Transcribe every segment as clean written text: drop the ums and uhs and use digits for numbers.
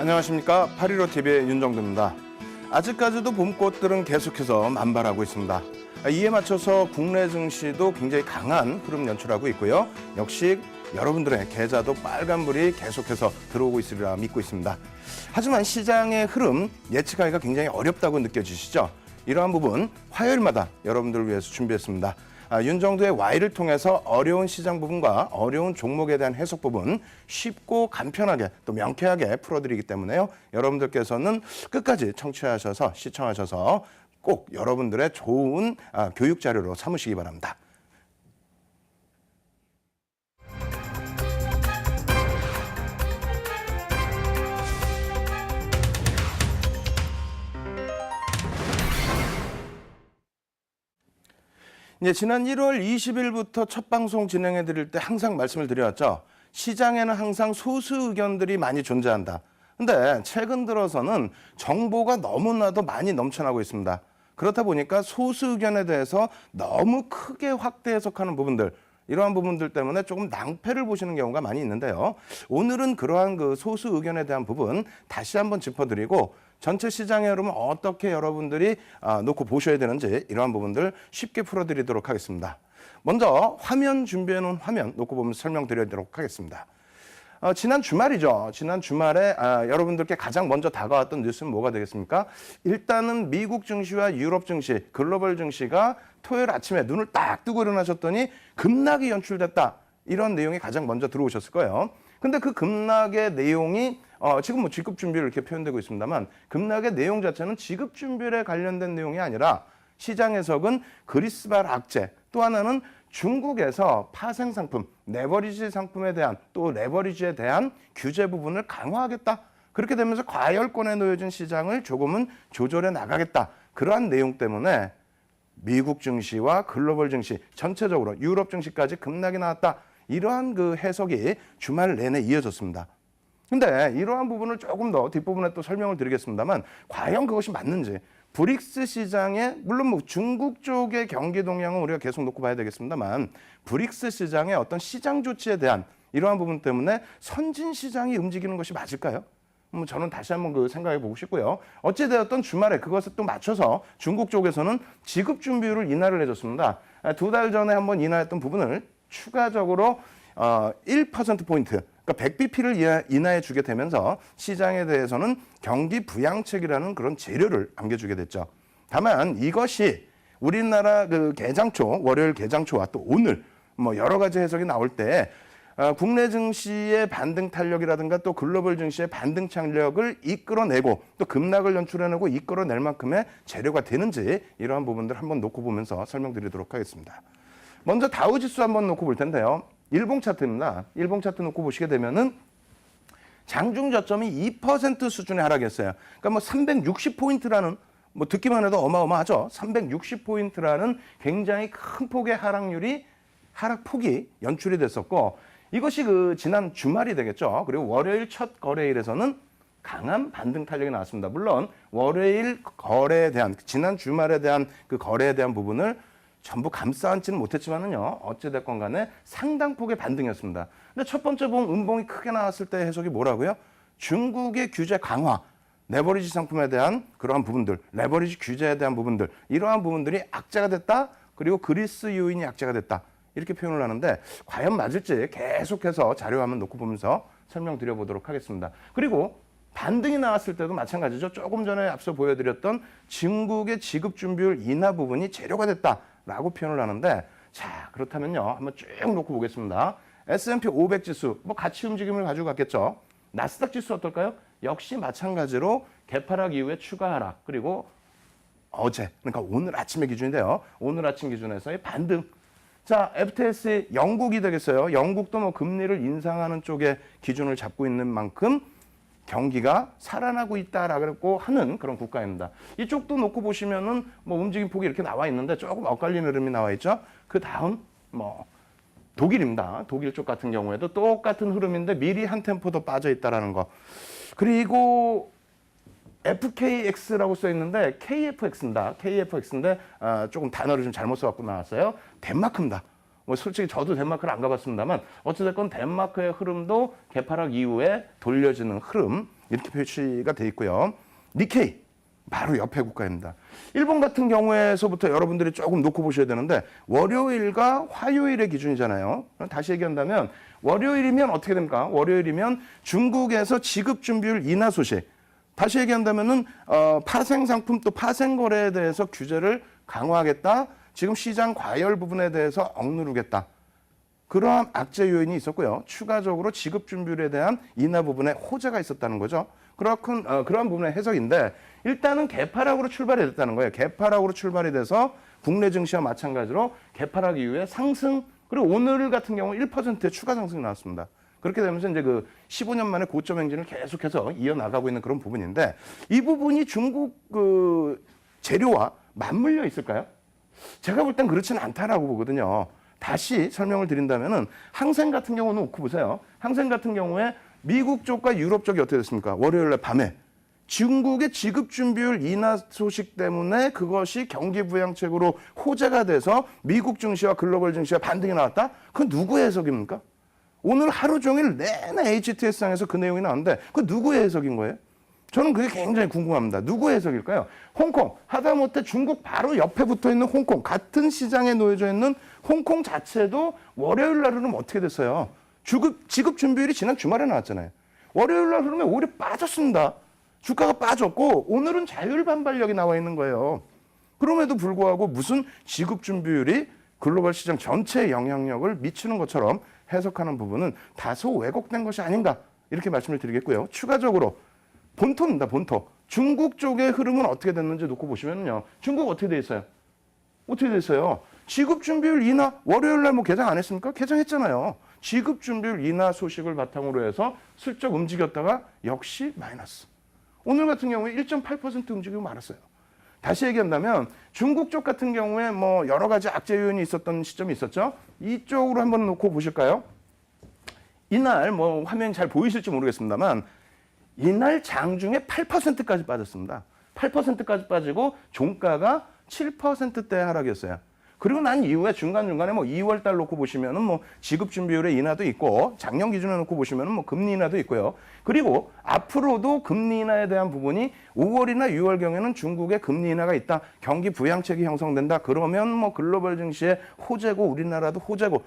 안녕하십니까. 815TV의 윤정두입니다. 아직까지도 봄꽃들은 계속해서 만발하고 있습니다. 이에 맞춰서 국내 증시도 굉장히 강한 흐름 연출하고 있고요. 역시 여러분들의 계좌도 빨간불이 계속해서 들어오고 있으리라 믿고 있습니다. 하지만 시장의 흐름 예측하기가 굉장히 어렵다고 느껴지시죠? 이러한 부분 화요일마다 여러분들을 위해서 준비했습니다. 윤정두의 Y를 통해서 어려운 시장 부분과 어려운 종목에 대한 해석 부분 쉽고 간편하게 또 명쾌하게 풀어드리기 때문에요. 여러분들께서는 끝까지 청취하셔서 시청하셔서 꼭 여러분들의 좋은 교육 자료로 삼으시기 바랍니다. 지난 1월 20일부터 첫 방송 진행해 드릴 때 항상 말씀을 드렸죠. 시장에는 항상 소수 의견들이 많이 존재한다. 근데 최근 들어서는 정보가 너무나도 많이 넘쳐나고 있습니다. 그렇다 보니까 소수 의견에 대해서 너무 크게 확대 해석하는 부분들, 이러한 부분들 때문에 조금 낭패를 보시는 경우가 많이 있는데요. 오늘은 그러한 그 소수 의견에 대한 부분 다시 한번 짚어드리고 전체 시장의 흐름을 어떻게 여러분들이 놓고 보셔야 되는지 이러한 부분들 쉽게 풀어드리도록 하겠습니다. 먼저 화면 준비해놓은 화면 놓고 보면서 설명드리도록 하겠습니다. 지난 주말이죠. 지난 주말에 여러분들께 가장 먼저 다가왔던 뉴스는 뭐가 되겠습니까? 일단은 미국 증시와 유럽 증시, 글로벌 증시가 토요일 아침에 눈을 딱 뜨고 일어나셨더니 급락이 연출됐다. 이런 내용이 가장 먼저 들어오셨을 거예요. 근데 그 급락의 내용이 지금 뭐 지급준비율 이렇게 표현되고 있습니다만 급락의 내용 자체는 지급준비율에 관련된 내용이 아니라 시장 해석은 그리스발 악재, 또 하나는 중국에서 파생상품, 레버리지 상품에 대한 또 레버리지에 대한 규제 부분을 강화하겠다. 그렇게 되면서 과열권에 놓여진 시장을 조금은 조절해 나가겠다. 그러한 내용 때문에 미국 증시와 글로벌 증시, 전체적으로 유럽 증시까지 급락이 나왔다. 이러한 그 해석이 주말 내내 이어졌습니다. 근데 이러한 부분을 조금 더 뒷부분에 또 설명을 드리겠습니다만 과연 그것이 맞는지, 브릭스 시장에 물론 뭐 중국 쪽의 경기 동향은 우리가 계속 놓고 봐야 되겠습니다만 브릭스 시장의 어떤 시장 조치에 대한 이러한 부분 때문에 선진 시장이 움직이는 것이 맞을까요? 저는 다시 한번 그 생각해 보고 싶고요. 어찌되었던 주말에 그것을 또 맞춰서 중국 쪽에서는 지급 준비율을 인하를 해줬습니다. 2달 전에 한번 인하했던 부분을 추가적으로 1%포인트, 그러니까 100bp를 인하해 주게 되면서 시장에 대해서는 경기 부양책이라는 그런 재료를 안겨주게 됐죠. 다만 이것이 우리나라 그 개장초, 월요일 개장초와 또 오늘 뭐 여러 가지 해석이 나올 때 국내 증시의 반등 탄력이라든가 또 글로벌 증시의 반등 탄력을 이끌어내고 또 급락을 연출해내고 이끌어낼 만큼의 재료가 되는지 이러한 부분들 한번 놓고 보면서 설명드리도록 하겠습니다. 먼저 다우지수 한번 놓고 볼 텐데요. 일봉 차트입니다. 일봉 차트 놓고 보시게 되면은 장중 저점이 2% 수준의 하락이었어요. 그러니까 뭐 360포인트라는 뭐 듣기만 해도 어마어마하죠. 360포인트라는 굉장히 큰 폭의 하락폭이 연출이 됐었고 이것이 그 지난 주말이 되겠죠. 그리고 월요일 첫 거래일에서는 강한 반등 탄력이 나왔습니다. 물론 월요일 거래에 대한 지난 주말에 대한 그 거래에 대한 부분을 전부 감싸 안지는 못했지만은요, 어찌됐건 간에 상당 폭의 반등이었습니다. 근데 첫 번째 음봉이 크게 나왔을 때 해석이 뭐라고요? 중국의 규제 강화, 레버리지 상품에 대한 그러한 부분들, 레버리지 규제에 대한 부분들, 이러한 부분들이 악재가 됐다, 그리고 그리스 요인이 악재가 됐다. 이렇게 표현을 하는데, 과연 맞을지 계속해서 자료 한번 놓고 보면서 설명드려보도록 하겠습니다. 그리고 반등이 나왔을 때도 마찬가지죠. 조금 전에 앞서 보여드렸던 중국의 지급준비율 인하 부분이 재료가 됐다라고 표현을 하는데, 자, 그렇다면요. 한번 쭉 놓고 보겠습니다. S&P 500 지수, 뭐 같이 움직임을 가지고 갔겠죠. 나스닥 지수 어떨까요? 역시 마찬가지로 개파락 이후에 추가 하락, 그리고 어제, 그러니까 오늘 아침의 기준인데요. 오늘 아침 기준에서의 반등. 자, FTSE 영국이 되겠어요. 영국도 뭐 금리를 인상하는 쪽에 기준을 잡고 있는 만큼 경기가 살아나고 있다라고 하는 그런 국가입니다. 이쪽도 놓고 보시면은 뭐 움직임 폭이 이렇게 나와 있는데 조금 엇갈리는 흐름이 나와 있죠. 그 다음 뭐 독일입니다. 독일 쪽 같은 경우에도 똑같은 흐름인데 미리 한 템포 더 빠져 있다라는 거. 그리고 FKX라고 써 있는데 KFX입니다. KFX인데 조금 단어를 좀 잘못 써갖고 나왔어요. 덴마크입니다. 뭐 솔직히 저도 덴마크를 안 가봤습니다만 어찌됐건 덴마크의 흐름도 개파락 이후에 돌려지는 흐름 이렇게 표시가 돼 있고요. 니케이 바로 옆에 국가입니다. 일본 같은 경우에서부터 여러분들이 조금 놓고 보셔야 되는데 월요일과 화요일의 기준이잖아요. 다시 얘기한다면 월요일이면 어떻게 됩니까? 월요일이면 중국에서 지급 준비율 인하 소식. 다시 얘기한다면은 파생 상품 또 파생 거래에 대해서 규제를 강화하겠다. 지금 시장 과열 부분에 대해서 억누르겠다. 그러한 악재 요인이 있었고요. 추가적으로 지급 준비율에 대한 인하 부분에 호재가 있었다는 거죠. 그러한 부분의 해석인데 일단은 개파락으로 출발이 됐다는 거예요. 개파락으로 출발이 돼서 국내 증시와 마찬가지로 개파락 이후에 상승 그리고 오늘 같은 경우 1%의 추가 상승이 나왔습니다. 그렇게 되면서 이제 그 15년 만에 고점 행진을 계속해서 이어나가고 있는 그런 부분인데 이 부분이 중국 그 재료와 맞물려 있을까요? 제가 볼 땐 그렇지는 않다라고 보거든요. 다시 설명을 드린다면은 항생 같은 경우는 놓고 보세요. 항생 같은 경우에 미국 쪽과 유럽 쪽이 어떻게 됐습니까? 월요일날 밤에 중국의 지급 준비율 인하 소식 때문에 그것이 경기 부양책으로 호재가 돼서 미국 증시와 글로벌 증시가 반등이 나왔다? 그건 누구의 해석입니까? 오늘 하루 종일 내내 HTS상에서 그 내용이 나왔는데 그건 누구의 해석인 거예요? 저는 그게 굉장히 궁금합니다. 누구의 해석일까요? 홍콩, 하다못해 중국 바로 옆에 붙어 있는 홍콩, 같은 시장에 놓여져 있는 홍콩 자체도 월요일 날 흐르면 어떻게 됐어요? 지급 준비율이 지난 주말에 나왔잖아요. 월요일 날 흐르면 오히려 빠졌습니다. 주가가 빠졌고 오늘은 자율 반발력이 나와 있는 거예요. 그럼에도 불구하고 무슨 지급 준비율이 글로벌 시장 전체에 영향력을 미치는 것처럼 해석하는 부분은 다소 왜곡된 것이 아닌가 이렇게 말씀을 드리겠고요. 추가적으로 본토입니다. 본토. 중국 쪽의 흐름은 어떻게 됐는지 놓고 보시면요. 중국 어떻게 돼 있어요? 어떻게 돼 있어요? 지급 준비율 인하 월요일 날 뭐 개장 안 했습니까? 개장했잖아요. 지급 준비율 인하 소식을 바탕으로 해서 슬쩍 움직였다가 역시 마이너스. 오늘 같은 경우에 1.8% 움직이고 말았어요. 다시 얘기한다면 중국 쪽 같은 경우에 뭐 여러 가지 악재 요인이 있었던 시점이 있었죠. 이쪽으로 한번 놓고 보실까요? 이날 뭐 화면이 잘 보이실지 모르겠습니다만 이날 장중에 8%까지 빠졌습니다. 8%까지 빠지고 종가가 7%대 하락이었어요. 그리고 난 이후에 중간중간에 뭐 2월 달 놓고 보시면은 뭐 지급 준비율의 인하도 있고 작년 기준에 놓고 보시면은 뭐 금리 인하도 있고요. 그리고 앞으로도 금리 인하에 대한 부분이 5월이나 6월 경에는 중국의 금리 인하가 있다. 경기 부양책이 형성된다. 그러면 뭐 글로벌 증시의 호재고 우리나라도 호재고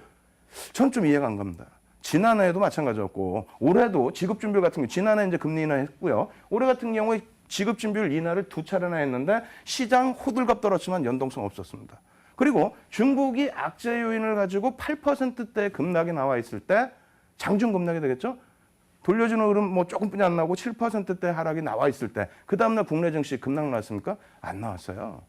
전 좀 이해가 안 갑니다. 지난해에도 마찬가지였고 올해도 지급 준비율 같은 경우 지난해 이제 금리 인하 했고요. 올해 같은 경우에 지급 준비율 인하를 2차례나 했는데 시장 호들갑 떨었지만 연동성 없었습니다. 그리고 중국이 악재 요인을 가지고 8%대 급락이 나와 있을 때 장중 급락이 되겠죠? 돌려주는 흐름 뭐 조금뿐이 안 나오고 7%대 하락이 나와 있을 때 그 다음날 국내 증시 급락 나왔습니까? 안 나왔어요.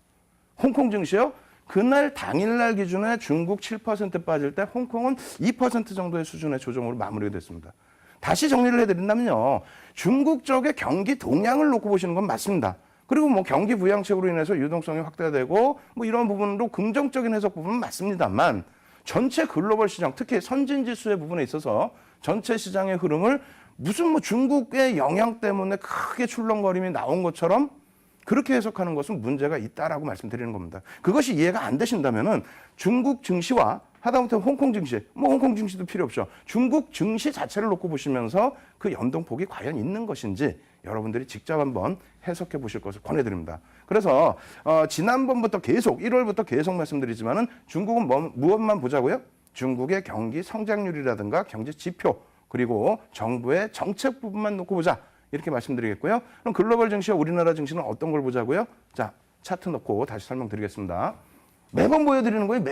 홍콩 증시요? 그날 당일날 기준에 중국 7% 빠질 때 홍콩은 2% 정도의 수준의 조정으로 마무리가 됐습니다. 다시 정리를 해드린다면요. 중국 쪽의 경기 동향을 놓고 보시는 건 맞습니다. 그리고 뭐 경기 부양책으로 인해서 유동성이 확대되고 뭐 이런 부분으로 긍정적인 해석 부분은 맞습니다만 전체 글로벌 시장 특히 선진 지수의 부분에 있어서 전체 시장의 흐름을 무슨 뭐 중국의 영향 때문에 크게 출렁거림이 나온 것처럼 그렇게 해석하는 것은 문제가 있다라고 말씀드리는 겁니다. 그것이 이해가 안 되신다면은 중국 증시와 하다못해 홍콩 증시, 뭐 홍콩 증시도 필요 없죠. 중국 증시 자체를 놓고 보시면서 그 연동폭이 과연 있는 것인지 여러분들이 직접 한번 해석해 보실 것을 권해드립니다. 그래서 지난번부터 계속 1월부터 계속 말씀드리지만은 중국은 무엇만 보자고요? 중국의 경기 성장률이라든가 경제 지표 그리고 정부의 정책 부분만 놓고 보자. 이렇게 말씀드리겠고요. 그럼 글로벌 증시와 우리나라 증시는 어떤 걸 보자고요? 자, 차트 놓고 다시 설명드리겠습니다. 매번 보여드리는 거예요.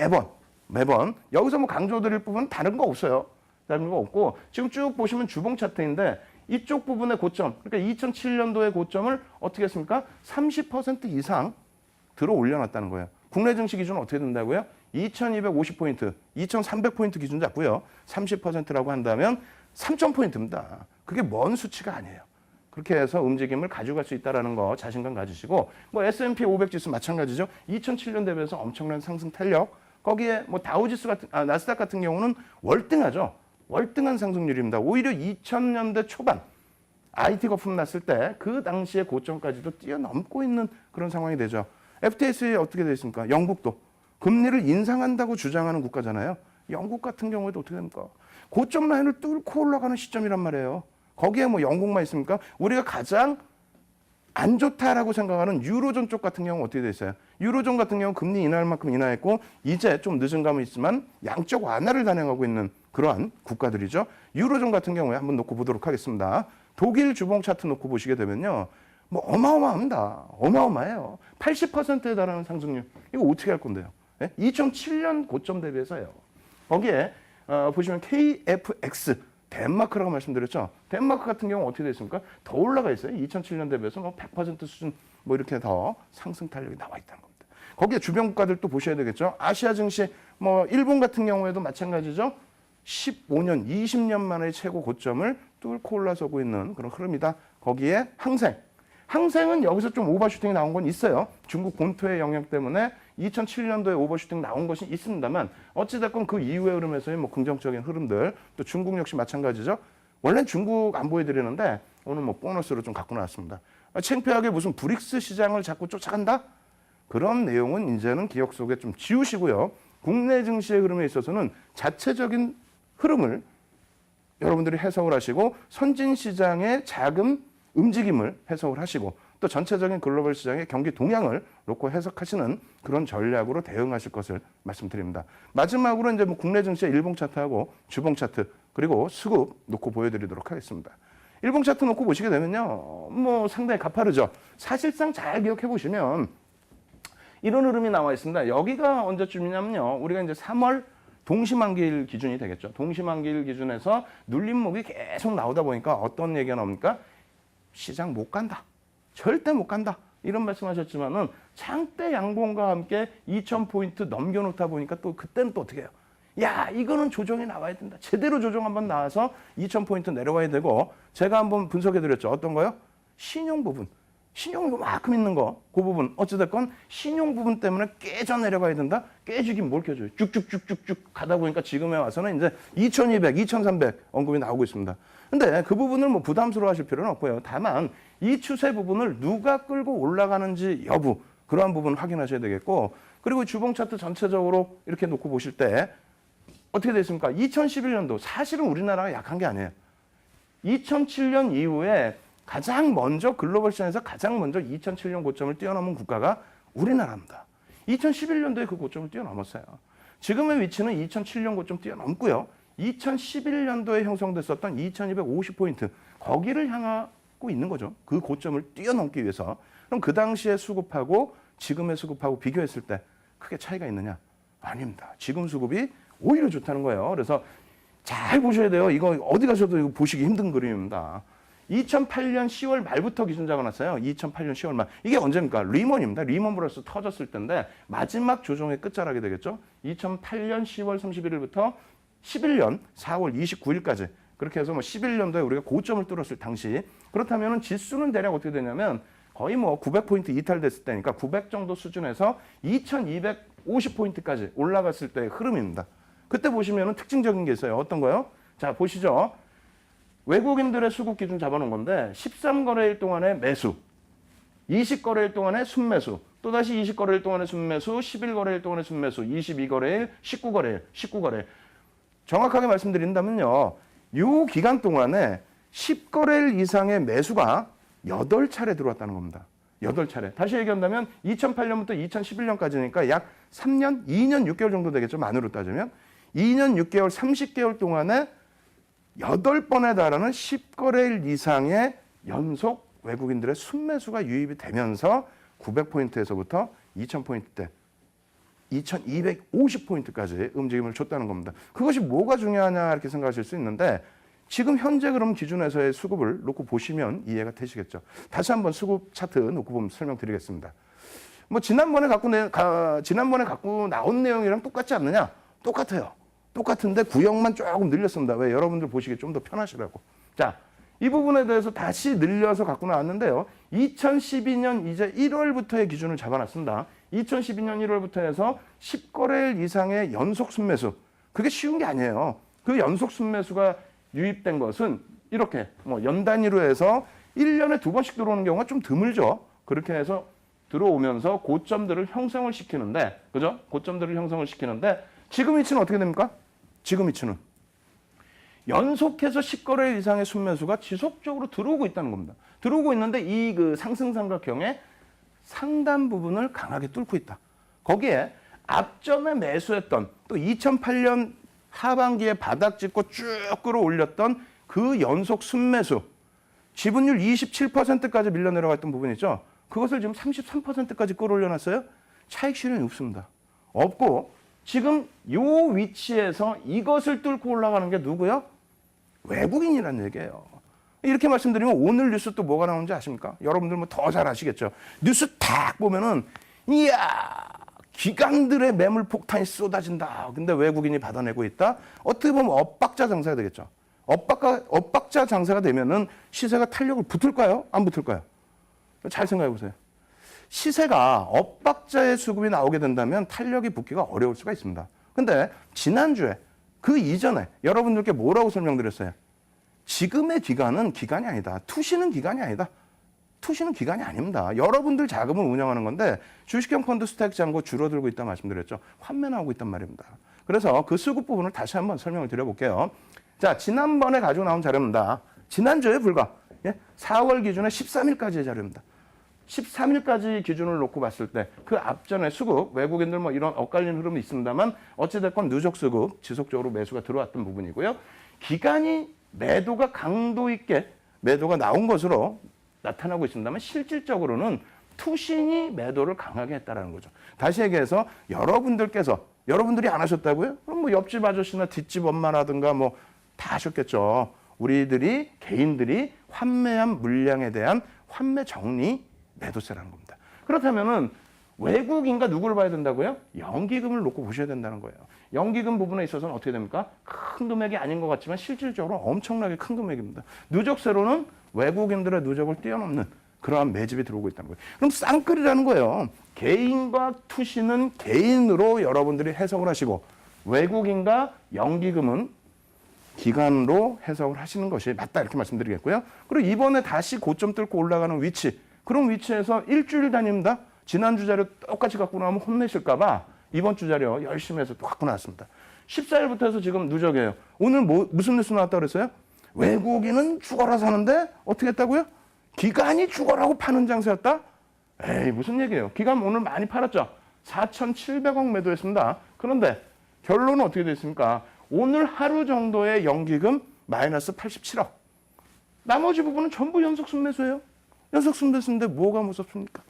매번. 여기서 뭐 강조드릴 부분은 다른 거 없어요. 다른 거 없고 지금 쭉 보시면 주봉 차트인데 이쪽 부분의 고점, 그러니까 2007년도의 고점을 어떻게 했습니까? 30% 이상 들어 올려놨다는 거예요. 국내 증시 기준은 어떻게 된다고요? 2250포인트, 2300포인트 기준 잡고요. 30%라고 한다면 3000포인트입니다. 그게 먼 수치가 아니에요. 그렇게 해서 움직임을 가져갈 수 있다는 거 자신감 가지시고 뭐 S&P 500 지수 마찬가지죠. 2007년 대비해서 엄청난 상승 탄력. 거기에 뭐 다우지수 같은 나스닥 같은 경우는 월등하죠. 월등한 상승률입니다. 오히려 2000년대 초반 IT 거품 났을 때 그 당시의 고점까지도 뛰어넘고 있는 그런 상황이 되죠. FTSE 어떻게 되어 있습니까? 영국도 금리를 인상한다고 주장하는 국가잖아요. 영국 같은 경우에도 어떻게 됩니까? 고점 라인을 뚫고 올라가는 시점이란 말이에요. 거기에 뭐 영국만 있습니까? 우리가 가장 안 좋다라고 생각하는 유로존 쪽 같은 경우는 어떻게 돼 있어요? 유로존 같은 경우는 금리 인하할 만큼 인하했고 이제 좀 늦은 감은 있지만 양적 완화를 단행하고 있는 그러한 국가들이죠. 유로존 같은 경우에 한번 놓고 보도록 하겠습니다. 독일 주봉 차트 놓고 보시게 되면요. 뭐 어마어마합니다. 어마어마해요. 80%에 달하는 상승률. 이거 어떻게 할 건데요? 2007년 고점 대비해서요. 거기에 보시면 KFX 덴마크라고 말씀드렸죠. 덴마크 같은 경우 어떻게 됐습니까? 더 올라가 있어요. 2007년 대비해서 뭐 100% 수준 뭐 이렇게 더 상승 탄력이 나와 있다는 겁니다. 거기에 주변 국가들 또 보셔야 되겠죠. 아시아 증시 뭐 일본 같은 경우에도 마찬가지죠. 15년, 20년 만에 최고 고점을 뚫고 올라서고 있는 그런 흐름이다. 거기에 항생은 여기서 좀 오버슈팅이 나온 건 있어요. 중국 본토의 영향 때문에 2007년도에 오버슈팅 나온 것이 있습니다만 어찌됐건 그 이후의 흐름에서의 뭐 긍정적인 흐름들 또 중국 역시 마찬가지죠. 원래는 중국 안 보여드리는데 오늘 뭐 보너스로 좀 갖고 나왔습니다. 창피하게 무슨 브릭스 시장을 자꾸 쫓아간다? 그런 내용은 이제는 기억 속에 좀 지우시고요. 국내 증시의 흐름에 있어서는 자체적인 흐름을 여러분들이 해석을 하시고 선진 시장의 자금 움직임을 해석을 하시고 또 전체적인 글로벌 시장의 경기 동향을 놓고 해석하시는 그런 전략으로 대응하실 것을 말씀드립니다. 마지막으로 이제 뭐 국내 증시의 일봉 차트하고 주봉 차트 그리고 수급 놓고 보여드리도록 하겠습니다. 일봉 차트 놓고 보시게 되면요, 뭐 상당히 가파르죠. 사실상 잘 기억해 보시면 이런 흐름이 나와 있습니다. 여기가 언제쯤이냐면요, 우리가 이제 3월 동시만기일 기준이 되겠죠. 동시만기일 기준에서 눌림목이 계속 나오다 보니까 어떤 얘기가 나옵니까? 시장 못 간다. 절대 못 간다. 이런 말씀하셨지만은 장대 양봉과 함께 2,000포인트 넘겨놓다 보니까 또 그때는 또 어떻게 해요? 야, 이거는 조정이 나와야 된다. 제대로 조정 한번 나와서 2,000포인트 내려와야 되고 제가 한번 분석해드렸죠. 어떤 거요? 신용 부분. 신용 이만큼 있는 거, 그 부분. 어찌됐건 신용 부분 때문에 깨져 내려가야 된다? 깨지긴 뭘 깨져요. 쭉쭉쭉쭉쭉 가다 보니까 지금에 와서는 이제 2,200, 2,300 언급이 나오고 있습니다. 근데 그 부분을 뭐 부담스러워 하실 필요는 없고요. 다만 이 추세 부분을 누가 끌고 올라가는지 여부, 그러한 부분 확인하셔야 되겠고, 그리고 주봉 차트 전체적으로 이렇게 놓고 보실 때 어떻게 됐습니까? 2011년도 사실은 우리나라가 약한 게 아니에요. 2007년 이후에 가장 먼저 글로벌 시장에서 가장 먼저 2007년 고점을 뛰어넘은 국가가 우리나라입니다. 2011년도에 그 고점을 뛰어넘었어요. 지금의 위치는 2007년 고점 뛰어넘고요. 2011년도에 형성됐었던 2250포인트 거기를 향하고 있는 거죠. 그 고점을 뛰어넘기 위해서. 그럼 그 당시의 수급하고 지금의 수급하고 비교했을 때 크게 차이가 있느냐? 아닙니다. 지금 수급이 오히려 좋다는 거예요. 그래서 잘 보셔야 돼요. 이거 어디 가셔도 이거 보시기 힘든 그림입니다. 2008년 10월 말부터 기준 잡아놨어요. 2008년 10월 말. 이게 언제입니까? 리먼입니다. 리먼 브러스 터졌을 때인데 마지막 조정의 끝자락이 되겠죠. 2008년 10월 31일부터 11년 4월 29일까지 그렇게 해서 뭐 11년도에 우리가 고점을 뚫었을 당시 그렇다면은 지수는 대략 어떻게 되냐면 거의 뭐 900포인트 이탈됐을 때니까 900 정도 수준에서 2250포인트까지 올라갔을 때의 흐름입니다. 그때 보시면은 특징적인 게 있어요. 어떤 거요? 자, 보시죠. 외국인들의 수급 기준 잡아놓은 건데 13거래일 동안의 매수, 20거래일 동안의 순매수, 또다시 20거래일 동안의 순매수, 11거래일 동안의 순매수, 22거래일, 19거래일. 정확하게 말씀드린다면요. 이 기간 동안에 10거래일 이상의 매수가 8차례 들어왔다는 겁니다. 8차례. 다시 얘기한다면 2008년부터 2011년까지니까 약 3년, 2년 6개월 정도 되겠죠. 만으로 따지면. 2년 6개월, 30개월 동안에 8번에 달하는 10거래일 이상의 연속 외국인들의 순매수가 유입이 되면서 900포인트에서부터 2000포인트대, 2250포인트까지 움직임을 줬다는 겁니다. 그것이 뭐가 중요하냐 이렇게 생각하실 수 있는데 지금 현재 그럼 기준에서의 수급을 놓고 보시면 이해가 되시겠죠. 다시 한번 수급 차트 놓고 보면 설명드리겠습니다. 뭐 지난번에 갖고 나온 내용이랑 똑같지 않느냐? 똑같아요. 똑같은데 구역만 조금 늘렸습니다. 왜? 여러분들 보시기 좀 더 편하시라고. 자, 이 부분에 대해서 다시 늘려서 갖고 나왔는데요. 2012년 이제 1월부터의 기준을 잡아놨습니다. 2012년 1월부터 해서 10거래일 이상의 연속 순매수. 그게 쉬운 게 아니에요. 그 연속 순매수가 유입된 것은 이렇게 뭐 연 단위로 해서 1년에 2번씩 들어오는 경우가 좀 드물죠. 그렇게 해서 들어오면서 고점들을 형성을 시키는데, 그죠? 고점들을 형성을 시키는데 지금 위치는 어떻게 됩니까? 지금 이치는 연속해서 10거래 이상의 순매수가 지속적으로 들어오고 있다는 겁니다. 들어오고 있는데 이 그 상승 삼각형의 상단 부분을 강하게 뚫고 있다. 거기에 앞전에 매수했던 또 2008년 하반기에 바닥 짚고 쭉 끌어올렸던 그 연속 순매수, 지분율 27%까지 밀려 내려갔던 부분 있죠. 그것을 지금 33%까지 끌어올려놨어요. 차익 실현이 없습니다. 없고 지금 요 위치에서 이것을 뚫고 올라가는 게 누구요? 외국인이란 얘기예요. 이렇게 말씀드리면 오늘 뉴스 또 뭐가 나오는지 아십니까? 여러분들 뭐 더 잘 아시겠죠. 뉴스 딱 보면은 이야 기관들의 매물 폭탄이 쏟아진다. 근데 외국인이 받아내고 있다. 어떻게 보면 엇박자 장사가 되겠죠. 엇박자 장사가 되면은 시세가 탄력을 붙을까요? 안 붙을까요? 잘 생각해 보세요. 시세가 엇박자의 수급이 나오게 된다면 탄력이 붙기가 어려울 수가 있습니다. 근데 지난주에 그 이전에 여러분들께 뭐라고 설명드렸어요? 지금의 기간은 기간이 아니다. 투시는 기간이 아니다. 투시는 기간이 아닙니다. 여러분들 자금을 운영하는 건데 주식형 펀드 스택 잔고 줄어들고 있다 말씀드렸죠. 환매 나오고 있단 말입니다. 그래서 그 수급 부분을 다시 한번 설명을 드려볼게요. 자, 지난번에 가지고 나온 자료입니다. 지난주에 불과 4월 기준에 13일까지의 자료입니다. 13일까지 기준을 놓고 봤을 때 그 앞전에 수급, 외국인들 뭐 이런 엇갈리는 흐름이 있습니다만 어찌됐건 누적 수급 지속적으로 매수가 들어왔던 부분이고요. 기간이 매도가 강도 있게 매도가 나온 것으로 나타나고 있습니다만 실질적으로는 투신이 매도를 강하게 했다는 거죠. 다시 얘기해서 여러분들이 안 하셨다고요? 그럼 뭐 옆집 아저씨나 뒷집 엄마라든가 뭐 다 하셨겠죠. 우리들이 개인들이 환매한 물량에 대한 환매 정리 매도세라는 겁니다. 그렇다면은 외국인과 누구를 봐야 된다고요? 연기금을 놓고 보셔야 된다는 거예요. 연기금 부분에 있어서는 어떻게 됩니까? 큰 금액이 아닌 것 같지만 실질적으로 엄청나게 큰 금액입니다. 누적세로는 외국인들의 누적을 뛰어넘는 그러한 매집이 들어오고 있다는 거예요. 그럼 쌍끌이라는 거예요. 개인과 투시는 개인으로 여러분들이 해석을 하시고 외국인과 연기금은 기간으로 해석을 하시는 것이 맞다 이렇게 말씀드리겠고요. 그리고 이번에 다시 고점 뚫고 올라가는 위치, 그런 위치에서 일주일 단위입니다. 지난주 자료 똑같이 갖고 나오면 혼내실까 봐 이번 주 자료 열심히 해서 또 갖고 나왔습니다. 14일부터 해서 지금 누적이에요. 오늘 무슨 뉴스 나왔다고 그랬어요? 외국인은 죽어라 사는데 어떻게 했다고요? 기관이 죽어라고 파는 장세였다? 에이 무슨 얘기예요. 기관 오늘 많이 팔았죠. 4,700억 매도했습니다. 그런데 결론은 어떻게 됐습니까? 오늘 하루 정도의 연기금 마이너스 87억. 나머지 부분은 전부 연속 순매수예요. 연속 순매수인데 뭐가 무섭습니까?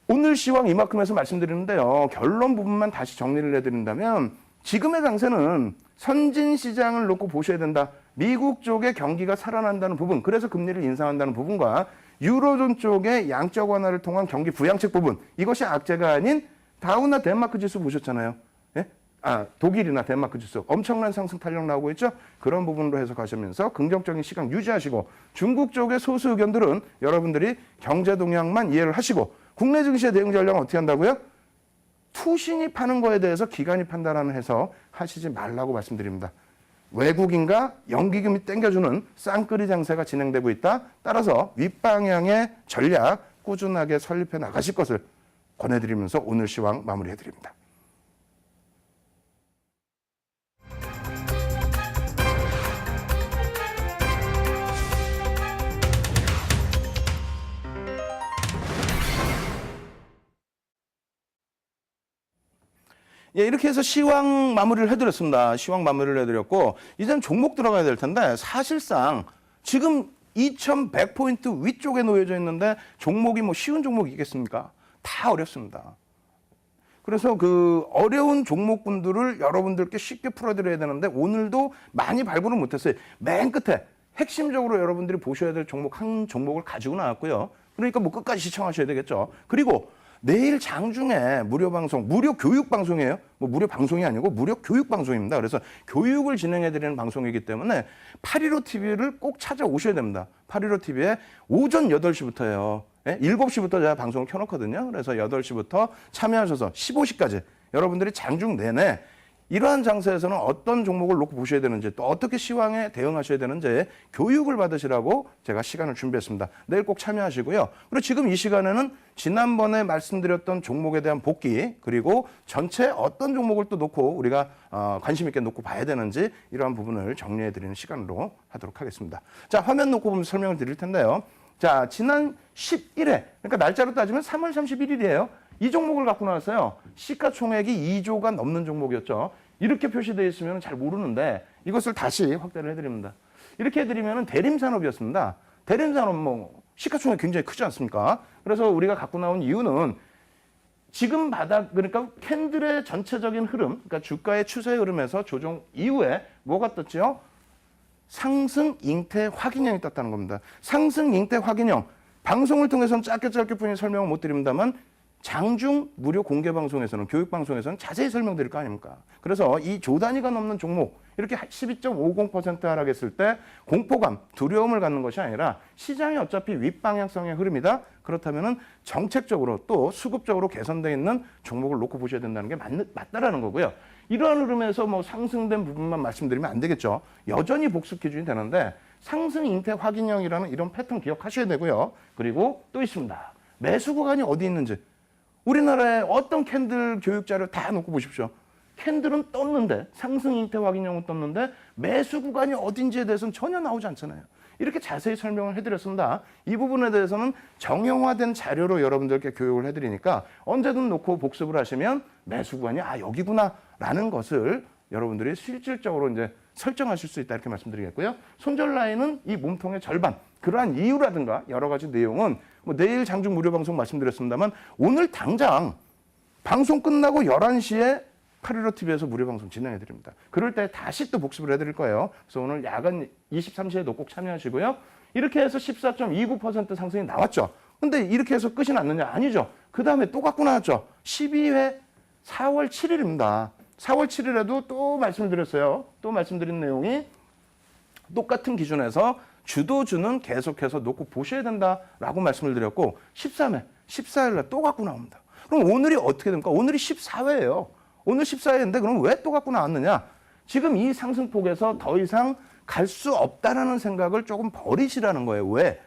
오늘 시황 이만큼 해서 말씀드리는데요. 결론 부분만 다시 정리를 해드린다면 지금의 강세는 선진 시장을 놓고 보셔야 된다. 미국 쪽의 경기가 살아난다는 부분, 그래서 금리를 인상한다는 부분과 유로존 쪽의 양적 완화를 통한 경기 부양책 부분, 이것이 악재가 아닌 다우나 덴마크 지수 보셨잖아요. 예? 독일이나 덴마크 지수 엄청난 상승 탄력 나오고 있죠. 그런 부분으로 해석하시면서 긍정적인 시각 유지하시고 중국 쪽의 소수 의견들은 여러분들이 경제 동향만 이해를 하시고 국내 증시의 대응 전략은 어떻게 한다고요? 투신이 파는 거에 대해서 기관이 판단하는 해석 하시지 말라고 말씀드립니다. 외국인과 연기금이 땡겨주는 쌍끌이 장세가 진행되고 있다. 따라서 윗방향의 전략 꾸준하게 설립해 나가실 것을 권해드리면서 오늘 시황 마무리해드립니다. 예, 이렇게 해서 시황 마무리를 해드렸습니다. 시황 마무리를 해드렸고 이제는 종목 들어가야 될 텐데 사실상 지금 2100포인트 위쪽에 놓여져 있는데 종목이 뭐 쉬운 종목이 있겠습니까? 다 어렵습니다. 그래서 그 어려운 종목분들을 여러분들께 쉽게 풀어드려야 되는데 오늘도 많이 발굴을 못했어요. 맨 끝에 핵심적으로 여러분들이 보셔야 될 종목 한 종목을 가지고 나왔고요. 그러니까 뭐 끝까지 시청하셔야 되겠죠. 그리고 내일 장중에 무료 방송, 무료 교육 방송이에요. 뭐 무료 방송이 아니고 무료 교육 방송입니다. 그래서 교육을 진행해드리는 방송이기 때문에 815TV를 꼭 찾아오셔야 됩니다. 815TV에 오전 8시부터예요. 7시부터 제가 방송을 켜놓거든요. 그래서 8시부터 참여하셔서 15시까지 여러분들이 장중 내내 이러한 장세에서는 어떤 종목을 놓고 보셔야 되는지 또 어떻게 시황에 대응하셔야 되는지 교육을 받으시라고 제가 시간을 준비했습니다. 내일 꼭 참여하시고요. 그리고 지금 이 시간에는 지난번에 말씀드렸던 종목에 대한 복귀 그리고 전체 어떤 종목을 또 놓고 우리가 관심 있게 놓고 봐야 되는지 이러한 부분을 정리해 드리는 시간으로 하도록 하겠습니다. 자, 화면 놓고 보면 설명을 드릴 텐데요. 자, 지난 11회, 그러니까 날짜로 따지면 3월 31일이에요. 이 종목을 갖고 나왔어요. 시가총액이 2조가 넘는 종목이었죠. 이렇게 표시되어 있으면 잘 모르는데 이것을 다시 확대를 해드립니다. 이렇게 해드리면 대림산업이었습니다. 대림산업 시가총액 굉장히 크지 않습니까? 그래서 우리가 갖고 나온 이유는 지금 바닥, 그러니까 캔들의 전체적인 흐름, 그러니까 주가의 추세 흐름에서 조정 이후에 뭐가 떴죠? 상승 잉태 확인형이 떴다는 겁니다. 상승 잉태 확인형. 방송을 통해서는 짧게 뿐이 설명을 못 드립니다만 장중 무료 공개 방송에서는 교육 방송에서는 자세히 설명드릴 거 아닙니까? 그래서 이 조 단위가 넘는 종목 이렇게 12.50% 하락했을 때 공포감, 두려움을 갖는 것이 아니라 시장이 어차피 윗방향성의 흐름이다. 그렇다면은 정책적으로 또 수급적으로 개선되어 있는 종목을 놓고 보셔야 된다는 게 맞다라는 거고요. 이러한 흐름에서 상승된 부분만 말씀드리면 안 되겠죠. 여전히 복습 기준이 되는데 상승 잉태 확인형이라는 이런 패턴 기억하셔야 되고요. 그리고 또 있습니다. 매수 구간이 어디 있는지. 우리나라의 어떤 캔들 교육 자료 다 놓고 보십시오. 캔들은 떴는데 상승 잉태 확인형은 떴는데 매수 구간이 어딘지에 대해서는 전혀 나오지 않잖아요. 이렇게 자세히 설명을 해드렸습니다. 이 부분에 대해서는 정형화된 자료로 여러분들께 교육을 해드리니까 언제든 놓고 복습을 하시면 매수 구간이 여기구나라는 것을 여러분들이 실질적으로 이제 설정하실 수 있다 이렇게 말씀드리겠고요. 손절 라인은 이 몸통의 절반. 그러한 이유라든가 여러 가지 내용은 내일 장중 무료 방송 말씀드렸습니다만 오늘 당장 방송 끝나고 11시에 815TV에서 무료 방송 진행해 드립니다. 그럴 때 다시 또 복습을 해드릴 거예요. 그래서 오늘 야간 23시에도 꼭 참여하시고요. 이렇게 해서 14.29% 상승이 나왔죠. 근데 이렇게 해서 끝이 났느냐? 아니죠. 그 다음에 또 갖고 나왔죠. 12회 4월 7일입니다. 4월 7일에도 또 말씀드렸어요. 또 말씀드린 내용이 똑같은 기준에서 주도주는 계속해서 놓고 보셔야 된다라고 말씀을 드렸고 13회, 14일날 또 갖고 나옵니다. 그럼 오늘이 어떻게 됩니까? 오늘이 14회예요. 오늘 14회인데 그럼 왜 또 갖고 나왔느냐? 지금 이 상승폭에서 더 이상 갈 수 없다라는 생각을 조금 버리시라는 거예요. 왜?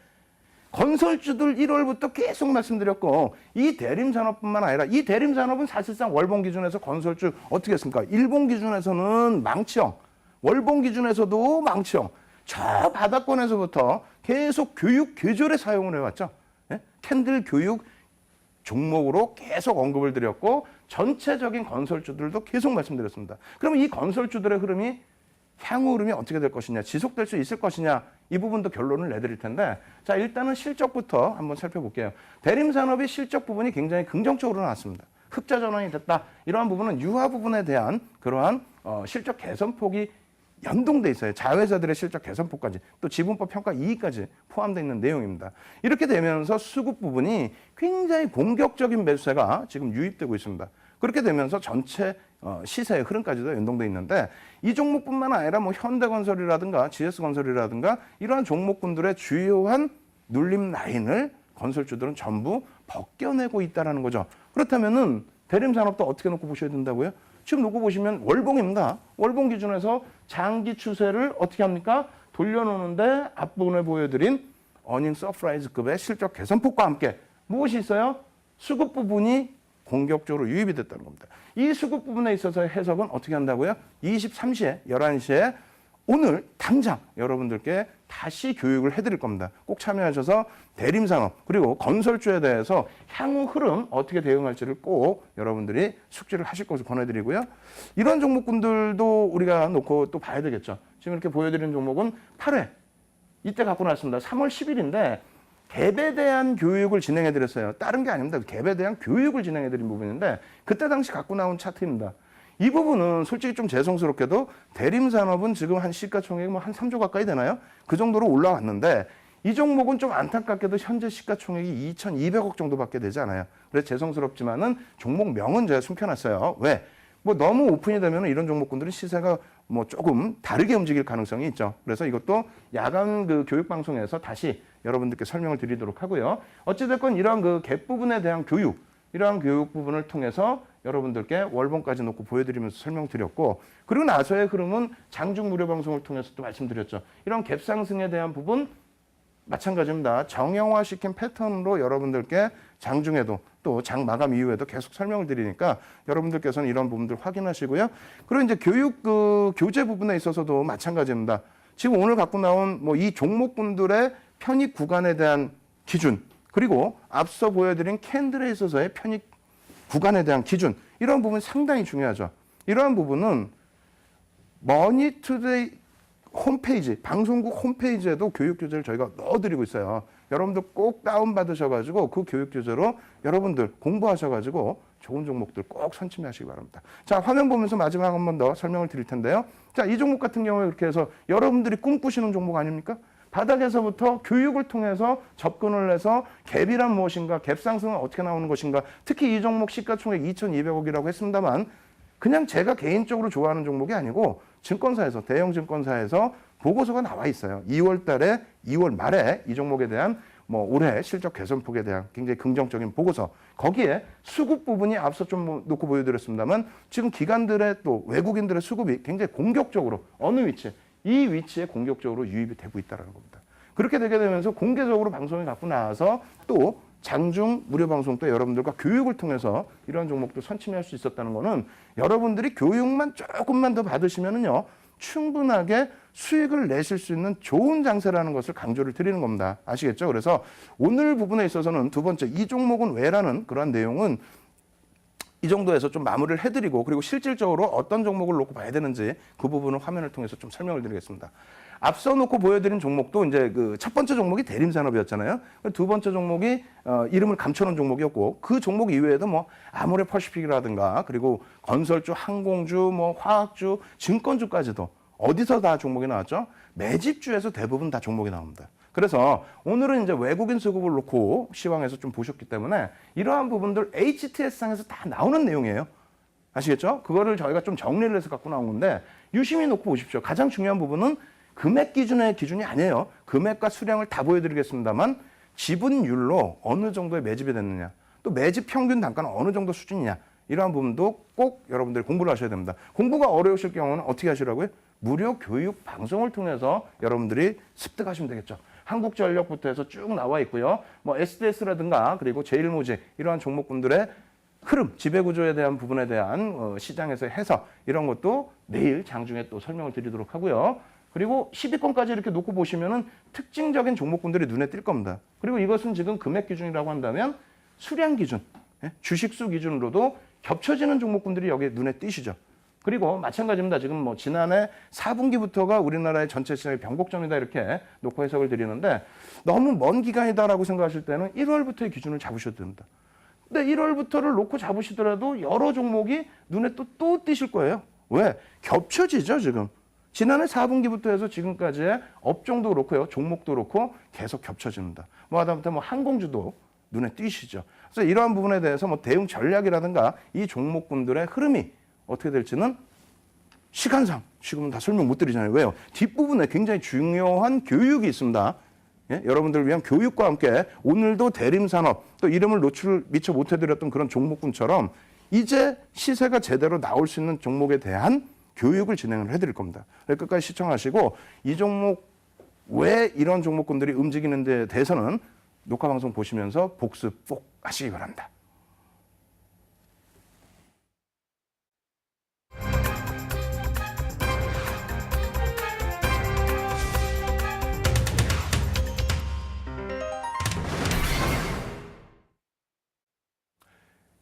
건설주들 1월부터 계속 말씀드렸고 이 대림산업뿐만 아니라 이 대림산업은 사실상 월봉 기준에서 건설주 어떻게 했습니까? 일봉 기준에서는 망치형, 월봉 기준에서도 망치형. 저 바닥권에서부터 계속 교육 궤절에 사용을 해왔죠. 예? 캔들 교육 종목으로 계속 언급을 드렸고 전체적인 건설주들도 계속 말씀드렸습니다. 그러면 이 건설주들의 흐름이 향후 흐름이 어떻게 될 것이냐, 지속될 수 있을 것이냐 이 부분도 결론을 내드릴 텐데 자 일단은 실적부터 한번 살펴볼게요. 대림산업의 실적 부분이 굉장히 긍정적으로 나왔습니다. 흑자 전환이 됐다. 이러한 부분은 유화 부분에 대한 그러한 실적 개선폭이 연동돼 있어요. 자회사들의 실적 개선폭까지 또 지분법 평가 이익까지 포함되어 있는 내용입니다. 이렇게 되면서 수급 부분이 굉장히 공격적인 매수세가 지금 유입되고 있습니다. 그렇게 되면서 전체 시세의 흐름까지도 연동돼 있는데 이 종목뿐만 아니라 현대건설이라든가 GS건설이라든가 이러한 종목군들의 주요한 눌림 라인을 건설주들은 전부 벗겨내고 있다는 거죠. 그렇다면은 대림산업도 어떻게 놓고 보셔야 된다고요? 지금 놓고 보시면 월봉입니다. 월봉 기준에서 장기 추세를 어떻게 합니까? 돌려놓는데 앞부분에 보여드린 어닝 서프라이즈급의 실적 개선폭과 함께 무엇이 있어요? 수급 부분이 공격적으로 유입이 됐다는 겁니다. 이 수급 부분에 있어서의 해석은 어떻게 한다고요? 23시에, 11시에 오늘 당장 여러분들께 다시 교육을 해드릴 겁니다. 꼭 참여하셔서 대림산업 그리고 건설주에 대해서 향후 흐름 어떻게 대응할지를 꼭 여러분들이 숙지를 하실 것을 권해드리고요. 이런 종목군들도 우리가 놓고 또 봐야 되겠죠. 지금 이렇게 보여드리는 종목은 8회 이때 갖고 나왔습니다. 3월 10일인데 갭에 대한 교육을 진행해드렸어요. 다른 게 아닙니다. 갭에 대한 교육을 진행해드린 부분인데 그때 당시 갖고 나온 차트입니다. 이 부분은 솔직히 좀 죄송스럽게도 대림산업은 지금 한 시가총액이 한 3조 가까이 되나요? 그 정도로 올라왔는데 이 종목은 좀 안타깝게도 현재 시가총액이 2,200억 정도밖에 되지 않아요. 그래서 죄송스럽지만은 종목명은 제가 숨겨놨어요. 왜? 너무 오픈이 되면 이런 종목군들은 시세가 조금 다르게 움직일 가능성이 있죠. 그래서 이것도 야간 교육방송에서 다시 여러분들께 설명을 드리도록 하고요. 어찌됐건 이러한 갭 부분에 대한 교육, 이러한 교육 부분을 통해서 여러분들께 월봉까지 놓고 보여드리면서 설명드렸고, 그리고 나서의 흐름은 장중 무료 방송을 통해서 또 말씀드렸죠. 이런 갭 상승에 대한 부분 마찬가지입니다. 정형화시킨 패턴으로 여러분들께 장중에도 또 장 마감 이후에도 계속 설명을 드리니까 여러분들께서는 이런 부분들 확인하시고요. 그리고 이제 교육 교재 부분에 있어서도 마찬가지입니다. 지금 오늘 갖고 나온 뭐 이 종목군들의 편입 구간에 대한 기준, 그리고 앞서 보여드린 캔들에 있어서의 편입 구간에 대한 기준, 이런 부분 상당히 중요하죠. 이러한 부분은 머니투데이 홈페이지, 방송국 홈페이지에도 교육 교재를 저희가 넣어드리고 있어요. 여러분들 꼭 다운받으셔가지고 그 교육 교재로 여러분들 공부하셔가지고 좋은 종목들 꼭 선침하시기 바랍니다. 자, 화면 보면서 마지막 한 번 더 설명을 드릴 텐데요. 자, 이 종목 같은 경우에 이렇게 해서 여러분들이 꿈꾸시는 종목 아닙니까? 바닥에서부터 교육을 통해서 접근을 해서 갭이란 무엇인가, 갭 상승은 어떻게 나오는 것인가, 특히 이 종목 시가총액 2,200억이라고 했습니다만 그냥 제가 개인적으로 좋아하는 종목이 아니고 증권사에서, 대형 증권사에서 보고서가 나와 있어요. 2월 달에, 2월 말에 이 종목에 대한 뭐 올해 실적 개선폭에 대한 굉장히 긍정적인 보고서, 거기에 수급 부분이 앞서 좀 놓고 보여드렸습니다만 지금 기관들의 또 외국인들의 수급이 굉장히 공격적으로 어느 위치, 이 위치에 공격적으로 유입이 되고 있다는 겁니다. 그렇게 되게 되면서 공개적으로 방송에 갖고 나와서 또 장중 무료 방송 때 여러분들과 교육을 통해서 이런 종목도 선침할 수 있었다는 거는 여러분들이 교육만 조금만 더 받으시면은요, 충분하게 수익을 내실 수 있는 좋은 장세라는 것을 강조를 드리는 겁니다. 아시겠죠? 그래서 오늘 부분에 있어서는 두 번째, 이 종목은 왜라는 그런 내용은 이 정도에서 좀 마무리를 해드리고, 그리고 실질적으로 어떤 종목을 놓고 봐야 되는지 그 부분을 화면을 통해서 좀 설명을 드리겠습니다. 앞서 놓고 보여드린 종목도 이제 그 첫 번째 종목이 대림산업이었잖아요. 두 번째 종목이 이름을 감춰놓은 종목이었고, 그 종목 이외에도 뭐 아모레퍼시픽이라든가 그리고 건설주, 항공주, 뭐 화학주, 증권주까지도 어디서 다 종목이 나왔죠? 매집주에서 대부분 다 종목이 나옵니다. 그래서 오늘은 이제 외국인 수급을 놓고 시황에서 좀 보셨기 때문에 이러한 부분들 HTS상에서 다 나오는 내용이에요. 아시겠죠? 그거를 저희가 좀 정리를 해서 갖고 나온 건데 유심히 놓고 보십시오. 가장 중요한 부분은 금액 기준의 기준이 아니에요. 금액과 수량을 다 보여드리겠습니다만 지분율로 어느 정도의 매집이 됐느냐, 또 매집 평균 단가는 어느 정도 수준이냐, 이러한 부분도 꼭 여러분들이 공부를 하셔야 됩니다. 공부가 어려우실 경우는 어떻게 하시라고요? 무료 교육 방송을 통해서 여러분들이 습득하시면 되겠죠. 한국전력부터 해서 쭉 나와 있고요. 뭐 SDS라든가 그리고 제일모직, 이러한 종목군들의 흐름, 지배구조에 대한 부분에 대한 시장에서의 해석, 이런 것도 내일 장중에 또 설명을 드리도록 하고요. 그리고 10위권까지 이렇게 놓고 보시면은 특징적인 종목군들이 눈에 띌 겁니다. 그리고 이것은 지금 금액 기준이라고 한다면 수량 기준, 주식수 기준으로도 겹쳐지는 종목군들이 여기에 눈에 띄시죠. 그리고 마찬가지입니다. 지금 뭐 지난해 4분기부터가 우리나라의 전체 시장의 변곡점이다, 이렇게 놓고 해석을 드리는데 너무 먼 기간이다라고 생각하실 때는 1월부터의 기준을 잡으셔도 됩니다. 근데 1월부터를 놓고 잡으시더라도 여러 종목이 눈에 또 띄실 거예요. 왜? 겹쳐지죠, 지금. 지난해 4분기부터 해서 지금까지의 업종도 그렇고요, 종목도 그렇고 계속 겹쳐집니다. 뭐 하다못해 뭐 항공주도 눈에 띄시죠. 그래서 이러한 부분에 대해서 뭐 대응 전략이라든가 이 종목군들의 흐름이 어떻게 될지는 시간상 지금은 다 설명 못 드리잖아요. 왜요? 뒷부분에 굉장히 중요한 교육이 있습니다. 예? 여러분들을 위한 교육과 함께 오늘도 대림산업, 또 이름을 노출 미처 못해드렸던 그런 종목군처럼 이제 시세가 제대로 나올 수 있는 종목에 대한 교육을 진행을 해드릴 겁니다. 끝까지 시청하시고 이 종목 왜 이런 종목군들이 움직이는 데 대해서는 녹화방송 보시면서 복습 꼭 하시기 바랍니다.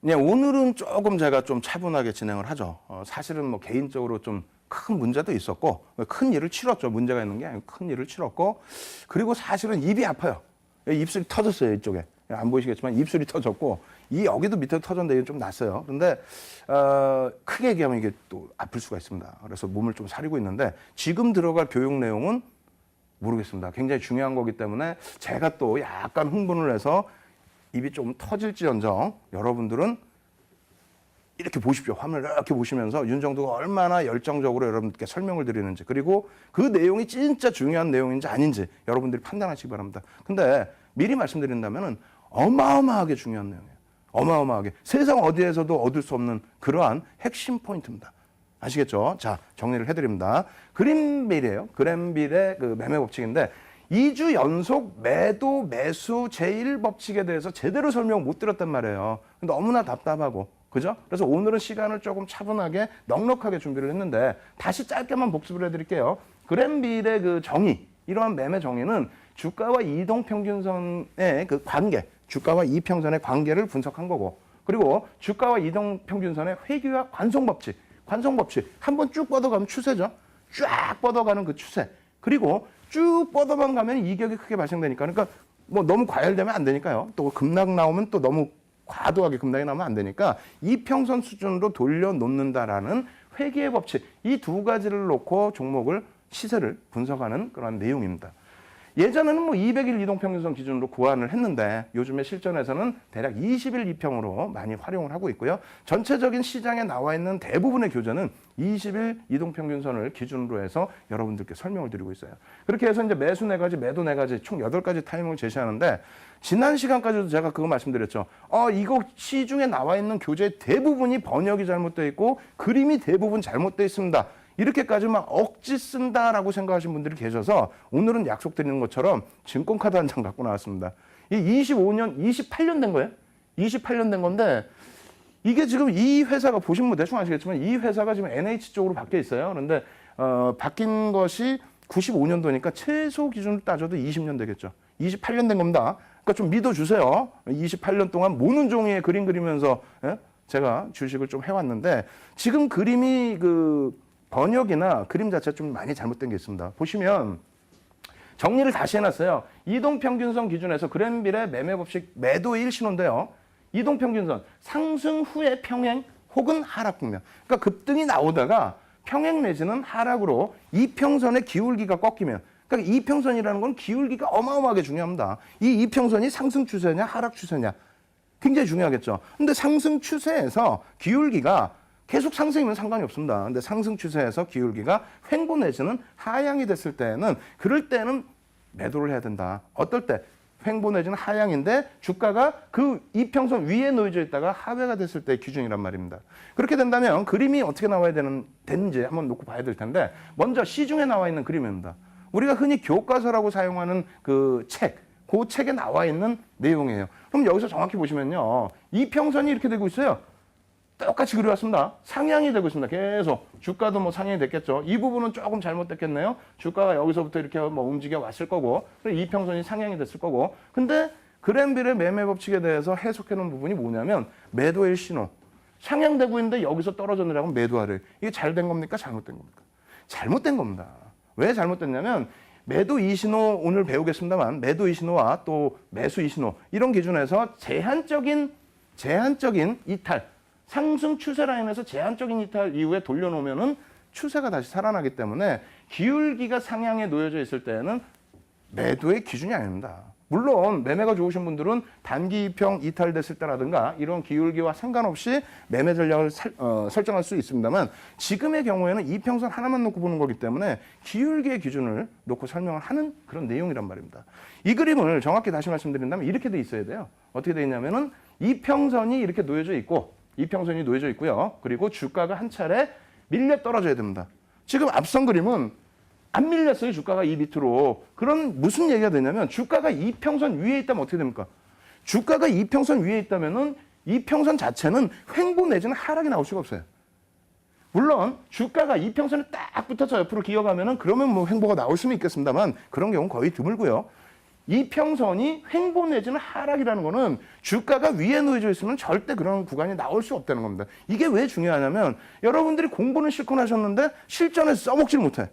네, 오늘은 조금 제가 좀 차분하게 진행을 하죠. 사실은 뭐 개인적으로 좀 큰 문제도 있었고, 큰 일을 치렀죠. 문제가 있는 게 아니고 큰 일을 치렀고, 그리고 사실은 입이 아파요. 입술이 터졌어요, 이쪽에. 안 보이시겠지만 입술이 터졌고, 여기도 밑에 터졌는데 좀 났어요. 그런데 크게 얘기하면 이게 또 아플 수가 있습니다. 그래서 몸을 좀 사리고 있는데 지금 들어갈 교육 내용은 모르겠습니다. 굉장히 중요한 거기 때문에 제가 또 약간 흥분을 해서 입이 좀 터질지언정 여러분들은 이렇게 보십시오. 화면을 이렇게 보시면서 윤정두가 얼마나 열정적으로 여러분들께 설명을 드리는지, 그리고 그 내용이 진짜 중요한 내용인지 아닌지 여러분들이 판단하시기 바랍니다. 근데 미리 말씀드린다면은 어마어마하게 중요한 내용이에요. 어마어마하게 세상 어디에서도 얻을 수 없는 그러한 핵심 포인트입니다. 아시겠죠? 자, 정리를 해드립니다. 그린빌이에요. 그린빌의 그 매매 법칙인데 2주 연속 매도 매수 제1법칙에 대해서 제대로 설명 못 드렸단 말이에요. 너무나 답답하고 그죠? 그래서 오늘은 시간을 조금 차분하게 넉넉하게 준비를 했는데 다시 짧게만 복습을 해드릴게요. 그린빌의 그 정의, 이러한 매매 정의는 주가와 이동평균선의 그 관계, 주가와 이평선의 관계를 분석한 거고, 그리고 주가와 이동평균선의 회귀와 관성법칙, 관성법칙 한번 쭉 뻗어가면 추세죠. 쫙 뻗어가는 그 추세. 그리고 쭉 뻗어만 가면 이격이 크게 발생되니까, 그러니까 뭐 너무 과열되면 안 되니까요. 또 급락 나오면 또 너무 과도하게 급락이 나오면 안 되니까 이평선 수준으로 돌려놓는다라는 회귀의 법칙, 이 두 가지를 놓고 종목을 시세를 분석하는 그런 내용입니다. 예전에는 뭐 200일 이동평균선 기준으로 고안을 했는데 요즘에 실전에서는 대략 20일 이평으로 많이 활용을 하고 있고요. 전체적인 시장에 나와 있는 대부분의 교재는 20일 이동평균선을 기준으로 해서 여러분들께 설명을 드리고 있어요. 그렇게 해서 이제 매수 4가지, 매도 4가지, 총 8가지 타이밍을 제시하는데 지난 시간까지도 제가 그거 말씀드렸죠. 이거 시중에 나와 있는 교재 대부분이 번역이 잘못되어 있고 그림이 대부분 잘못되어 있습니다. 이렇게까지 막 억지 쓴다라고 생각하시는 분들이 계셔서 오늘은 약속드리는 것처럼 증권카드 한 장 갖고 나왔습니다. 이 25년, 28년 된 거예요. 28년 된 건데 이게 지금 이 회사가 보시면 뭐 대충 아시겠지만 이 회사가 지금 NH 쪽으로 바뀌어 있어요. 그런데 바뀐 것이 95년도니까 최소 기준으로 따져도 20년 되겠죠. 28년 된 겁니다. 그러니까 좀 믿어주세요. 28년 동안 모는 종이에 그림 그리면서 제가 주식을 좀 해왔는데 지금 그림이 그 번역이나 그림 자체 좀 많이 잘못된 게 있습니다. 보시면 정리를 다시 해놨어요. 이동평균선 기준에서 그린빌의 매매법칙 매도의 1신호인데요. 이동평균선 상승 후의 평행 혹은 하락 국면. 그러니까 급등이 나오다가 평행 내지는 하락으로 이평선의 기울기가 꺾이면, 그러니까 이평선이라는 건 기울기가 어마어마하게 중요합니다. 이 이평선이 상승 추세냐 하락 추세냐 굉장히 중요하겠죠. 근데 상승 추세에서 기울기가 계속 상승이면 상관이 없습니다. 근데 상승 추세에서 기울기가 횡보 내지는 하향이 됐을 때는 그럴 때는 매도를 해야 된다. 어떨 때? 횡보 내지는 하향인데 주가가 그 이평선 위에 놓여져 있다가 하회가 됐을 때의 기준이란 말입니다. 그렇게 된다면 그림이 어떻게 나와야 되는지 한번 놓고 봐야 될 텐데 먼저 시중에 나와 있는 그림입니다. 우리가 흔히 교과서라고 사용하는 그 책에 나와 있는 내용이에요. 그럼 여기서 정확히 보시면요. 이평선이 이렇게 되고 있어요. 똑같이 그려왔습니다. 상향이 되고 있습니다. 계속 주가도 뭐 상향이 됐겠죠. 이 부분은 조금 잘못됐겠네요. 주가가 여기서부터 이렇게 뭐 움직여 왔을 거고, 그리고 이평선이 상향이 됐을 거고. 근데 그린빌의 매매 법칙에 대해서 해석해 놓은 부분이 뭐냐면 매도의 신호. 상향되고 있는데 여기서 떨어져 내려가면 매도하래. 이게 잘된 겁니까? 잘못된 겁니까? 잘못된 겁니다. 왜 잘못됐냐면 매도 이신호 오늘 배우겠습니다만 매도 이신호와 또 매수 이신호 이런 기준에서 제한적인 이탈, 상승 추세 라인에서 제한적인 이탈 이후에 돌려놓으면은 추세가 다시 살아나기 때문에 기울기가 상향에 놓여져 있을 때는 매도의 기준이 아닙니다. 물론 매매가 좋으신 분들은 단기 이평 이탈됐을 때라든가 이런 기울기와 상관없이 매매 전략을 설정할 수 있습니다만 지금의 경우에는 이평선 하나만 놓고 보는 거기 때문에 기울기의 기준을 놓고 설명을 하는 그런 내용이란 말입니다. 이 그림을 정확히 다시 말씀드린다면 이렇게 돼 있어야 돼요. 어떻게 돼 있냐면은 이평선이 이렇게 놓여져 있고 이평선이 놓여져 있고요. 그리고 주가가 한 차례 밀려 떨어져야 됩니다. 지금 앞선 그림은 안 밀렸어요. 주가가 이 밑으로. 그럼 무슨 얘기가 되냐면 주가가 이평선 위에 있다면 어떻게 됩니까? 주가가 이평선 위에 있다면은 이평선 자체는 횡보 내지는 하락이 나올 수가 없어요. 물론 주가가 이평선에 딱 붙어서 옆으로 기어가면은 그러면 뭐 횡보가 나올 수는 있겠습니다만 그런 경우는 거의 드물고요. 이평선이 횡보 내지는 하락이라는 거는 주가가 위에 놓여져 있으면 절대 그런 구간이 나올 수 없다는 겁니다. 이게 왜 중요하냐면 여러분들이 공부는 실컷 하셨는데 실전에서 써먹질 못해.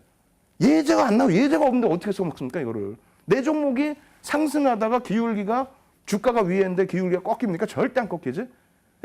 예제가 안 나와. 예제가 없는데 어떻게 써먹습니까 이거를. 내 종목이 상승하다가 기울기가 주가가 위에 있는데 기울기가 꺾입니까? 절대 안 꺾이지.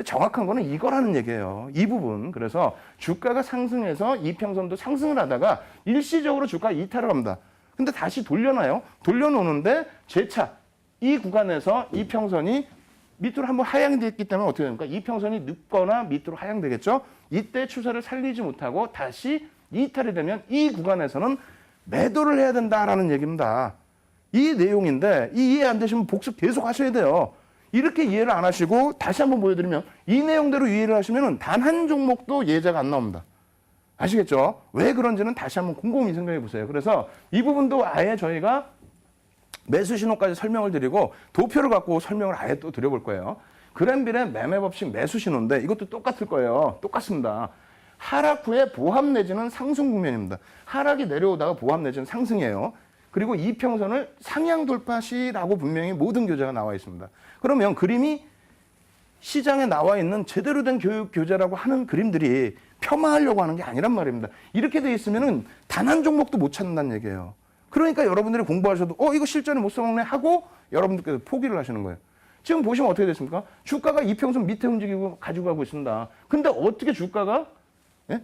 정확한 거는 이거라는 얘기예요. 이 부분. 그래서 주가가 상승해서 이평선도 상승을 하다가 일시적으로 주가가 이탈을 합니다. 근데 다시 돌려놔요. 돌려놓는데 재차 이 구간에서 이평선이 밑으로 한번 하향이 됐기 때문에 어떻게 됩니까? 이평선이 눕거나 밑으로 하향되겠죠? 이때 추세를 살리지 못하고 다시 이탈이 되면 이 구간에서는 매도를 해야 된다라는 얘기입니다. 이 내용인데 이해 안 되시면 복습 계속 하셔야 돼요. 이렇게 이해를 안 하시고 다시 한번 보여드리면 이 내용대로 이해를 하시면 단 한 종목도 예제가 안 나옵니다. 아시겠죠? 왜 그런지는 다시 한번 곰곰이 생각해 보세요. 그래서 이 부분도 아예 저희가 매수 신호까지 설명을 드리고 도표를 갖고 설명을 아예 또 드려볼 거예요. 그랜빌의 매매 법칙 매수 신호인데 이것도 똑같을 거예요. 똑같습니다. 하락 후에 보합 내지는 상승 국면입니다. 하락이 내려오다가 보합 내지는 상승이에요. 그리고 이평선을 상향 돌파 시라고 분명히 모든 교재가 나와 있습니다. 그러면 그림이 시장에 나와 있는 제대로 된 교육 교재라고 하는 그림들이 폄하하려고 하는 게 아니란 말입니다. 이렇게 돼 있으면은 단 한 종목도 못 찾는다는 얘기예요. 그러니까 여러분들이 공부하셔도 이거 실전에 못 써먹네 하고 여러분들께서 포기를 하시는 거예요. 지금 보시면 어떻게 됐습니까? 주가가 이평선 밑에 움직이고 가지고 가고 있습니다. 근데 어떻게 주가가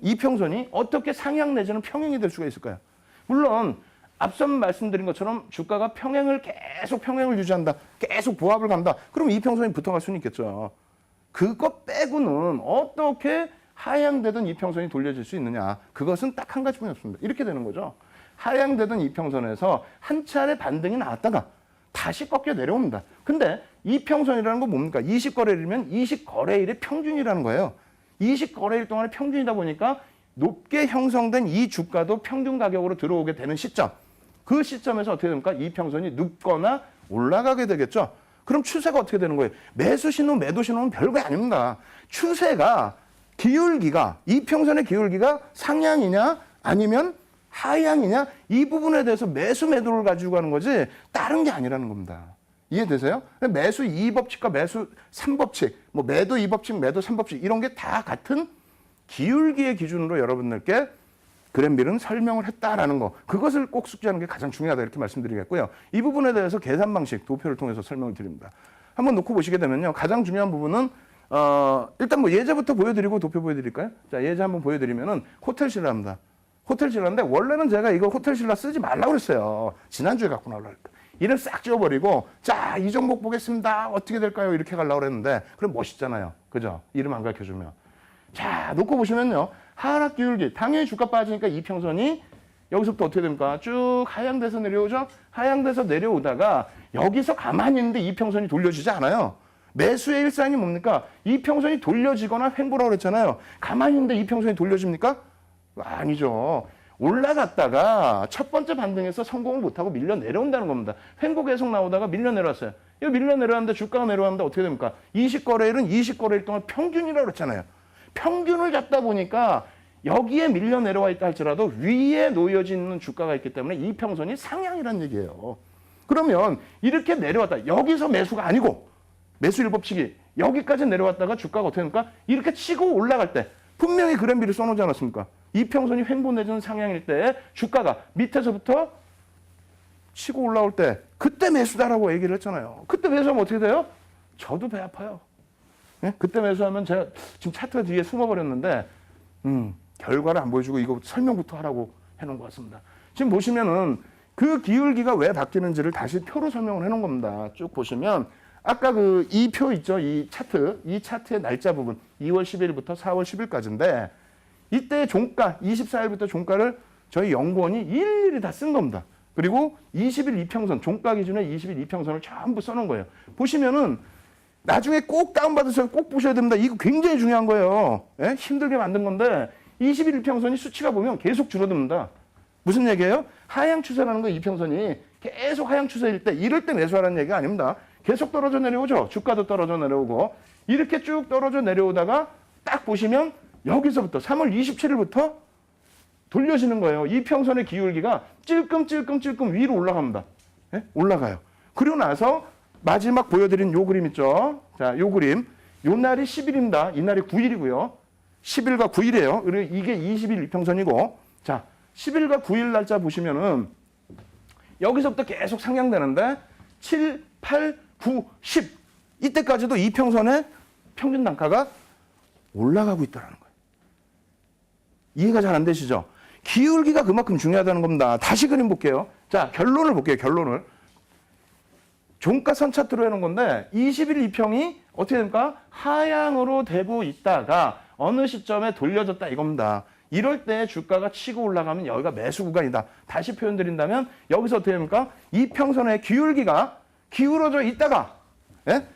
이평선이 어떻게 상향 내지는 평행이 될 수가 있을까요? 물론 앞선 말씀드린 것처럼 주가가 계속 평행을 유지한다. 계속 보합을 간다. 그럼 이평선이 붙어갈 수는 있겠죠. 그거 빼고는 어떻게 하향되던 이평선이 돌려질 수 있느냐. 그것은 딱 한 가지뿐이 없습니다. 이렇게 되는 거죠. 하향되던 이평선에서 한 차례 반등이 나왔다가 다시 꺾여 내려옵니다. 근데 이평선이라는 건 뭡니까? 20거래일이면 20거래일의 평균이라는 거예요. 20거래일 동안의 평균이다 보니까 높게 형성된 이 주가도 평균 가격으로 들어오게 되는 시점. 그 시점에서 어떻게 됩니까? 이평선이 눕거나 올라가게 되겠죠. 그럼 추세가 어떻게 되는 거예요? 매수 신호, 매도 신호는 별거 아닙니다. 추세가 기울기가 이평선의 기울기가 상향이냐 아니면 하향이냐 이 부분에 대해서 매수 매도를 가지고 가는 거지 다른 게 아니라는 겁니다. 이해되세요? 매수 2법칙과 매수 3법칙, 뭐 매도 2법칙, 매도 3법칙 이런 게 다 같은 기울기의 기준으로 여러분들께 그랜빌은 설명을 했다라는 거. 그것을 꼭 숙지하는 게 가장 중요하다 이렇게 말씀드리겠고요. 이 부분에 대해서 계산 방식, 도표를 통해서 설명을 드립니다. 한번 놓고 보시게 되면요. 가장 중요한 부분은 일단 뭐 예제부터 보여드리고 도표 보여드릴까요? 자, 예제 한번 보여드리면은 호텔 신라입니다. 호텔 신라인데 원래는 제가 이거 호텔 신라 쓰지 말라고 그랬어요. 지난주에 갖고 나오려고 했다. 이름 싹 지워버리고 자, 이 종목 보겠습니다. 어떻게 될까요? 이렇게 가려고 그랬는데 그럼 멋있잖아요. 그죠? 이름 안 가르쳐주면. 자, 놓고 보시면요. 하락 기울기. 당연히 주가 빠지니까 이평선이 여기서부터 어떻게 됩니까? 쭉 하향돼서 내려오죠? 하향돼서 내려오다가 여기서 가만히 있는데 이평선이 돌려지지 않아요. 매수의 일상이 뭡니까? 이평선이 돌려지거나 횡보라고 그랬잖아요. 가만히 있는데 이평선이 돌려집니까? 아니죠. 올라갔다가 첫 번째 반등에서 성공을 못하고 밀려 내려온다는 겁니다. 횡보 계속 나오다가 밀려 내려왔어요. 이거 밀려 내려왔는데 주가가 내려왔는데 어떻게 됩니까? 20거래일은 20거래일 동안 평균이라고 그랬잖아요. 평균을 잡다 보니까 여기에 밀려 내려와 있다 할지라도 위에 놓여져 있는 주가가 있기 때문에 이평선이 상향이란 얘기예요. 그러면 이렇게 내려왔다. 여기서 매수가 아니고 매수 1법칙이 여기까지 내려왔다가 주가가 어떻게 됩니까? 이렇게 치고 올라갈 때 분명히 그랜빌이 써놓지 않았습니까? 이평선이 횡보 내지는 상향일 때 주가가 밑에서부터 치고 올라올 때 그때 매수다라고 얘기를 했잖아요. 그때 매수하면 어떻게 돼요? 저도 배 아파요. 네? 그때 매수하면 제가 지금 차트가 뒤에 숨어버렸는데 결과를 안 보여주고 이거 설명부터 하라고 해놓은 것 같습니다. 지금 보시면은 그 기울기가 왜 바뀌는지를 다시 표로 설명을 해놓은 겁니다. 쭉 보시면 아까 그 이 표 있죠? 이 차트의 날짜 부분 2월 10일부터 4월 10일까지인데 이때 종가 24일부터 종가를 저희 연구원이 일일이 다 쓴 겁니다. 그리고 20일 이평선 종가 기준에 20일 이평선을 전부 써놓은 거예요. 보시면은 나중에 꼭 다운받으셔서 꼭 보셔야 됩니다. 이거 굉장히 중요한 거예요. 예? 힘들게 만든 건데 20일 이평선이 수치가 보면 계속 줄어듭니다. 무슨 얘기예요? 하향 추세라는 거 이평선이 계속 하향 추세일 때 이럴 때 매수하라는 얘기가 아닙니다. 계속 떨어져 내려오죠. 주가도 떨어져 내려오고 이렇게 쭉 떨어져 내려오다가 딱 보시면 여기서부터 3월 27일부터 돌려지는 거예요. 이평선의 기울기가 찔끔찔끔 위로 올라갑니다. 예? 올라가요. 그리고 나서 마지막 보여드린 요 그림 있죠. 자, 요 그림. 요 날이 10일입니다. 이 날이 9일이고요. 10일과 9일이에요. 그리고 이게 20일 이평선이고. 자, 10일과 9일 날짜 보시면은 여기서부터 계속 상향되는데 7, 8, 9, 10 이때까지도 이평선의 평균 단가가 올라가고 있다는 거예요. 이해가 잘 안 되시죠? 기울기가 그만큼 중요하다는 겁니다. 다시 그림 볼게요. 자, 결론을 볼게요. 결론을. 종가선 차트로 해놓은 건데 20일 이평이 어떻게 됩니까? 하향으로 되고 있다가 어느 시점에 돌려졌다 이겁니다. 이럴 때 주가가 치고 올라가면 여기가 매수 구간이다. 다시 표현드린다면 여기서 어떻게 됩니까? 이평선의 기울기가 기울어져 있다가 예?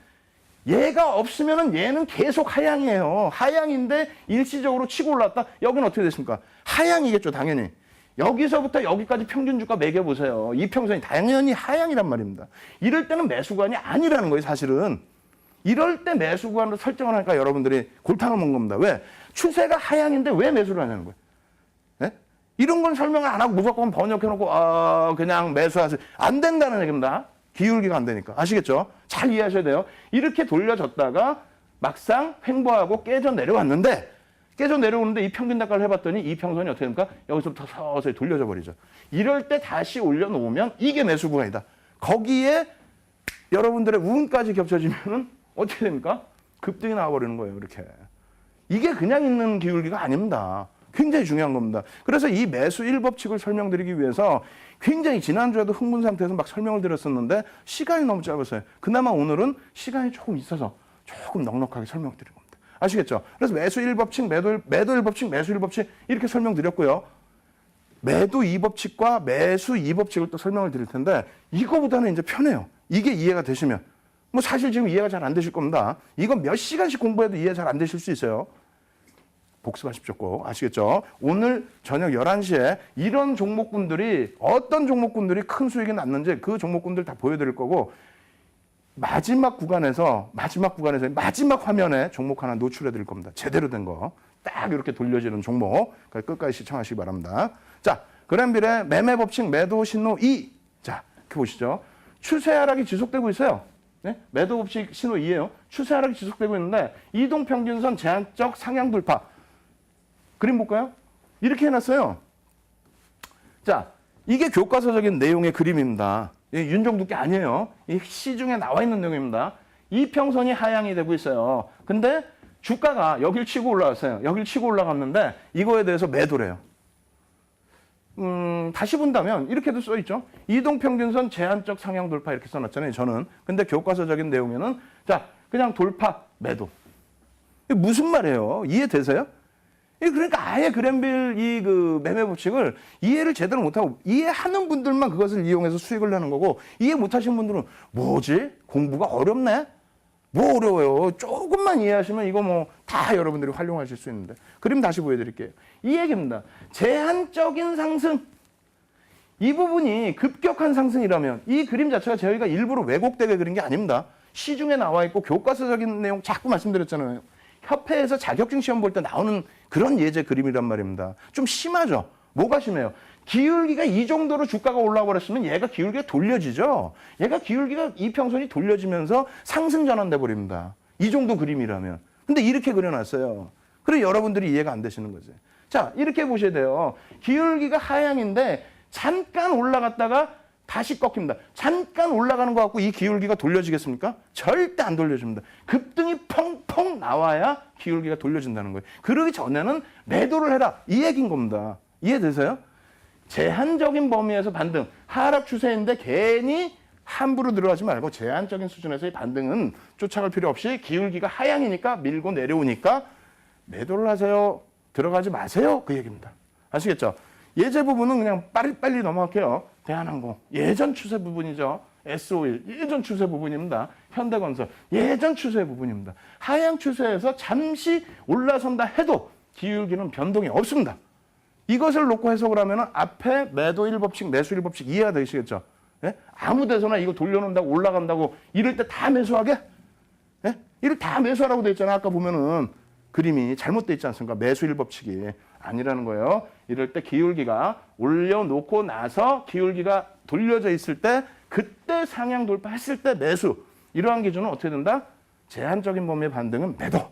얘가 없으면은 얘는 계속 하향이에요. 하향인데 일시적으로 치고 올랐다. 여기는 어떻게 됐습니까? 하향이겠죠, 당연히. 여기서부터 여기까지 평균 주가 매겨보세요. 이평선이 당연히 하향이란 말입니다. 이럴 때는 매수관이 아니라는 거예요, 사실은. 이럴 때 매수관으로 설정을 하니까 여러분들이 골탕을 먹는 겁니다. 왜? 추세가 하향인데 왜 매수를 하냐는 거예요. 네? 이런 건 설명을 안 하고 무조건 번역해놓고 그냥 매수하세요. 안 된다는 얘기입니다. 기울기가 안 되니까. 아시겠죠? 잘 이해하셔야 돼요. 이렇게 돌려졌다가 막상 횡보하고 깨져 내려왔는데 깨져 내려오는데 이 평균 단가를 해봤더니 이 평선이 어떻게 됩니까? 여기서부터 서서히 돌려져 버리죠. 이럴 때 다시 올려놓으면 이게 매수 구간이다. 거기에 여러분들의 운까지 겹쳐지면은 어떻게 됩니까? 급등이 나와버리는 거예요. 이렇게. 이게 그냥 있는 기울기가 아닙니다. 굉장히 중요한 겁니다. 그래서 이 매수 1법칙을 설명드리기 위해서 굉장히 지난주에도 흥분 상태에서 막 설명을 드렸었는데 시간이 너무 짧았어요. 그나마 오늘은 시간이 조금 있어서 조금 넉넉하게 설명드린 겁니다. 아시겠죠? 그래서 매수 1법칙, 매도 1법칙, 매수 1법칙 이렇게 설명드렸고요. 매도 2법칙과 매수 2법칙을 또 설명을 드릴 텐데 이거보다는 이제 편해요. 이게 이해가 되시면. 뭐 사실 지금 이해가 잘 안 되실 겁니다. 이거 몇 시간씩 공부해도 이해 잘 안 되실 수 있어요. 복습하십시오 꼭. 아시겠죠? 오늘 저녁 11시에 이런 종목군들이 어떤 종목군들이 큰 수익이 났는지 그 종목군들 다 보여드릴 거고 마지막 구간에서 마지막 화면에 종목 하나 노출해 드릴 겁니다. 제대로 된 거. 딱 이렇게 돌려지는 종목. 끝까지 시청하시기 바랍니다. 자, 그랜빌의 매매 법칙 매도 신호 2. 자, 이렇게 보시죠. 추세 하락이 지속되고 있어요. 네? 매도 법칙 신호 2예요. 추세 하락이 지속되고 있는데 이동 평균선 제한적 상향 돌파. 그림 볼까요? 이렇게 해놨어요. 자, 이게 교과서적인 내용의 그림입니다. 윤정두 게 아니에요. 이 시중에 나와 있는 내용입니다. 이평선이 하향이 되고 있어요. 근데 주가가 여길 치고 올라왔어요. 여길 치고 올라갔는데 이거에 대해서 매도래요. 다시 본다면 이렇게도 써있죠. 이동평균선 제한적 상향 돌파 이렇게 써놨잖아요. 저는. 근데 교과서적인 내용에는 자 그냥 돌파 매도. 이게 무슨 말이에요? 이해되세요? 그러니까 아예 그랜빌 이 그 매매 법칙을 이해를 제대로 못하고 이해하는 분들만 그것을 이용해서 수익을 내는 거고 이해 못하시는 분들은 뭐지? 공부가 어렵네? 뭐 어려워요? 조금만 이해하시면 이거 뭐 다 여러분들이 활용하실 수 있는데 그림 다시 보여드릴게요. 이 얘기입니다. 제한적인 상승. 이 부분이 급격한 상승이라면 이 그림 자체가 저희가 일부러 왜곡되게 그린 게 아닙니다. 시중에 나와 있고 교과서적인 내용 자꾸 말씀드렸잖아요. 협회에서 자격증 시험 볼 때 나오는 그런 예제 그림이란 말입니다. 좀 심하죠? 뭐가 심해요? 기울기가 이 정도로 주가가 올라와 버렸으면 얘가 기울기가 돌려지죠? 얘가 기울기가 이평선이 돌려지면서 상승 전환돼 버립니다. 이 정도 그림이라면. 근데 이렇게 그려놨어요. 그래 여러분들이 이해가 안 되시는 거지. 자, 이렇게 보셔야 돼요. 기울기가 하향인데 잠깐 올라갔다가 다시 꺾입니다. 잠깐 올라가는 것 같고 이 기울기가 돌려지겠습니까? 절대 안 돌려집니다. 급등이 펑펑 나와야 기울기가 돌려진다는 거예요. 그러기 전에는 매도를 해라. 이 얘기인 겁니다. 이해되세요? 제한적인 범위에서 반등, 하락 추세인데 괜히 함부로 들어가지 말고 제한적인 수준에서의 반등은 쫓아갈 필요 없이 기울기가 하향이니까 밀고 내려오니까 매도를 하세요. 들어가지 마세요. 그 얘기입니다. 아시겠죠? 예제 부분은 그냥 빨리 넘어갈게요. 대한항공 예전 추세 부분이죠. S51 예전 추세 부분입니다. 현대건설 예전 추세 부분입니다. 하향 추세에서 잠시 올라선다 해도 기울기는 변동이 없습니다. 이것을 놓고 해석을 하면 앞에 매도 1법칙, 매수 1법칙 이해가 되시겠죠? 예? 아무 데서나 이거 돌려놓는다고 올라간다고 이럴 때 다 매수하게? 예? 이럴 다 매수하라고 돼 있잖아. 아까 보면은 그림이 잘못돼 있지 않습니까? 매수 1법칙이 아니라는 거예요. 이럴 때 기울기가 올려놓고 나서 기울기가 돌려져 있을 때 그때 상향 돌파했을 때 매수. 이러한 기준은 어떻게 된다? 제한적인 범위의 반등은 매도.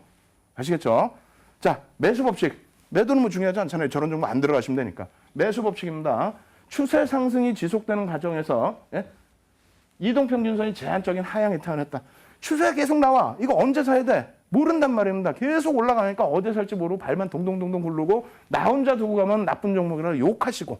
아시겠죠? 자, 매수 법칙. 매도는 뭐 중요하지 않잖아요. 저런 정도 안 들어가시면 되니까. 매수 법칙입니다. 추세 상승이 지속되는 과정에서 이동평균선이 제한적인 하향에 태어났다. 추세가 계속 나와. 이거 언제 사야 돼? 모른단 말입니다. 계속 올라가니까 어디 살지 모르고 발만 동동동동 굴르고 나 혼자 두고 가면 나쁜 종목이라 욕하시고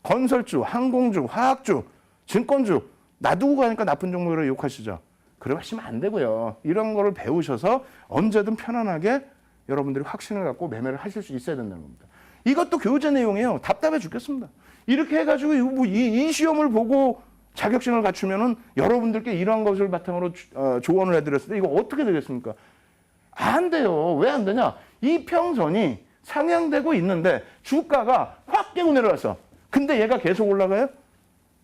건설주, 항공주, 화학주, 증권주 놔두고 가니까 나쁜 종목이라 욕하시죠. 그러시면 안 되고요. 이런 거를 배우셔서 언제든 편안하게 여러분들이 확신을 갖고 매매를 하실 수 있어야 된다는 겁니다. 이것도 교재 내용이에요. 답답해 죽겠습니다. 이렇게 해가지고 이 시험을 보고 자격증을 갖추면은 여러분들께 이러한 것을 바탕으로 조언을 해드렸을 때 이거 어떻게 되겠습니까? 안 돼요. 왜 안 되냐? 이평선이 상향되고 있는데 주가가 확 깨고 내려왔어. 근데 얘가 계속 올라가요?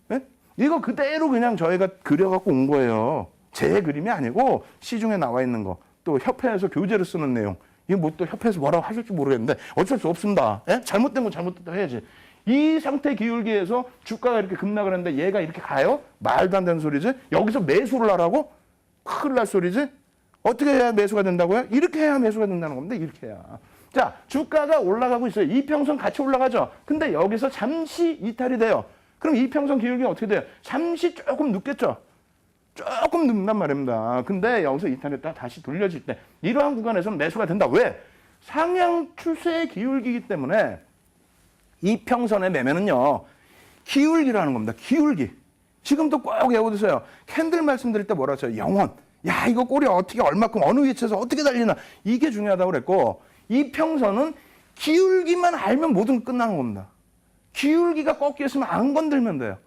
네? 이거 그대로 그냥 저희가 그려갖고 온 거예요. 제 그림이 아니고 시중에 나와 있는 거. 또 협회에서 교재로 쓰는 내용. 이거 뭐 또 협회에서 뭐라고 하실지 모르겠는데 어쩔 수 없습니다. 예? 잘못된 거 잘못됐다 해야지. 이 상태 기울기에서 주가가 이렇게 급락을 했는데 얘가 이렇게 가요? 말도 안 되는 소리지. 여기서 매수를 하라고? 큰일 날 소리지. 어떻게 해야 매수가 된다고요? 이렇게 해야 매수가 된다는 겁니다. 이렇게 해야. 자, 주가가 올라가고 있어요. 이평선 같이 올라가죠. 근데 여기서 잠시 이탈이 돼요. 그럼 이평선 기울기가 어떻게 돼요? 잠시 조금 눕겠죠. 조금 눕는단 말입니다. 근데 여기서 이탈했다 다시 돌려질 때 이러한 구간에서는 매수가 된다. 왜? 상향 추세의 기울기이기 때문에 이평선의 매매는요. 기울기라는 겁니다. 기울기. 지금도 꼭 외워두세요. 캔들 말씀드릴 때 뭐라 했어요? 영원. 야, 이거 꼬리 어떻게 얼마큼 어느 위치에서 어떻게 달리나. 이게 중요하다고 그랬고 이평선은 기울기만 알면 모든 끝나는 겁니다. 기울기가 꺾여 있으면 안 건들면 돼요.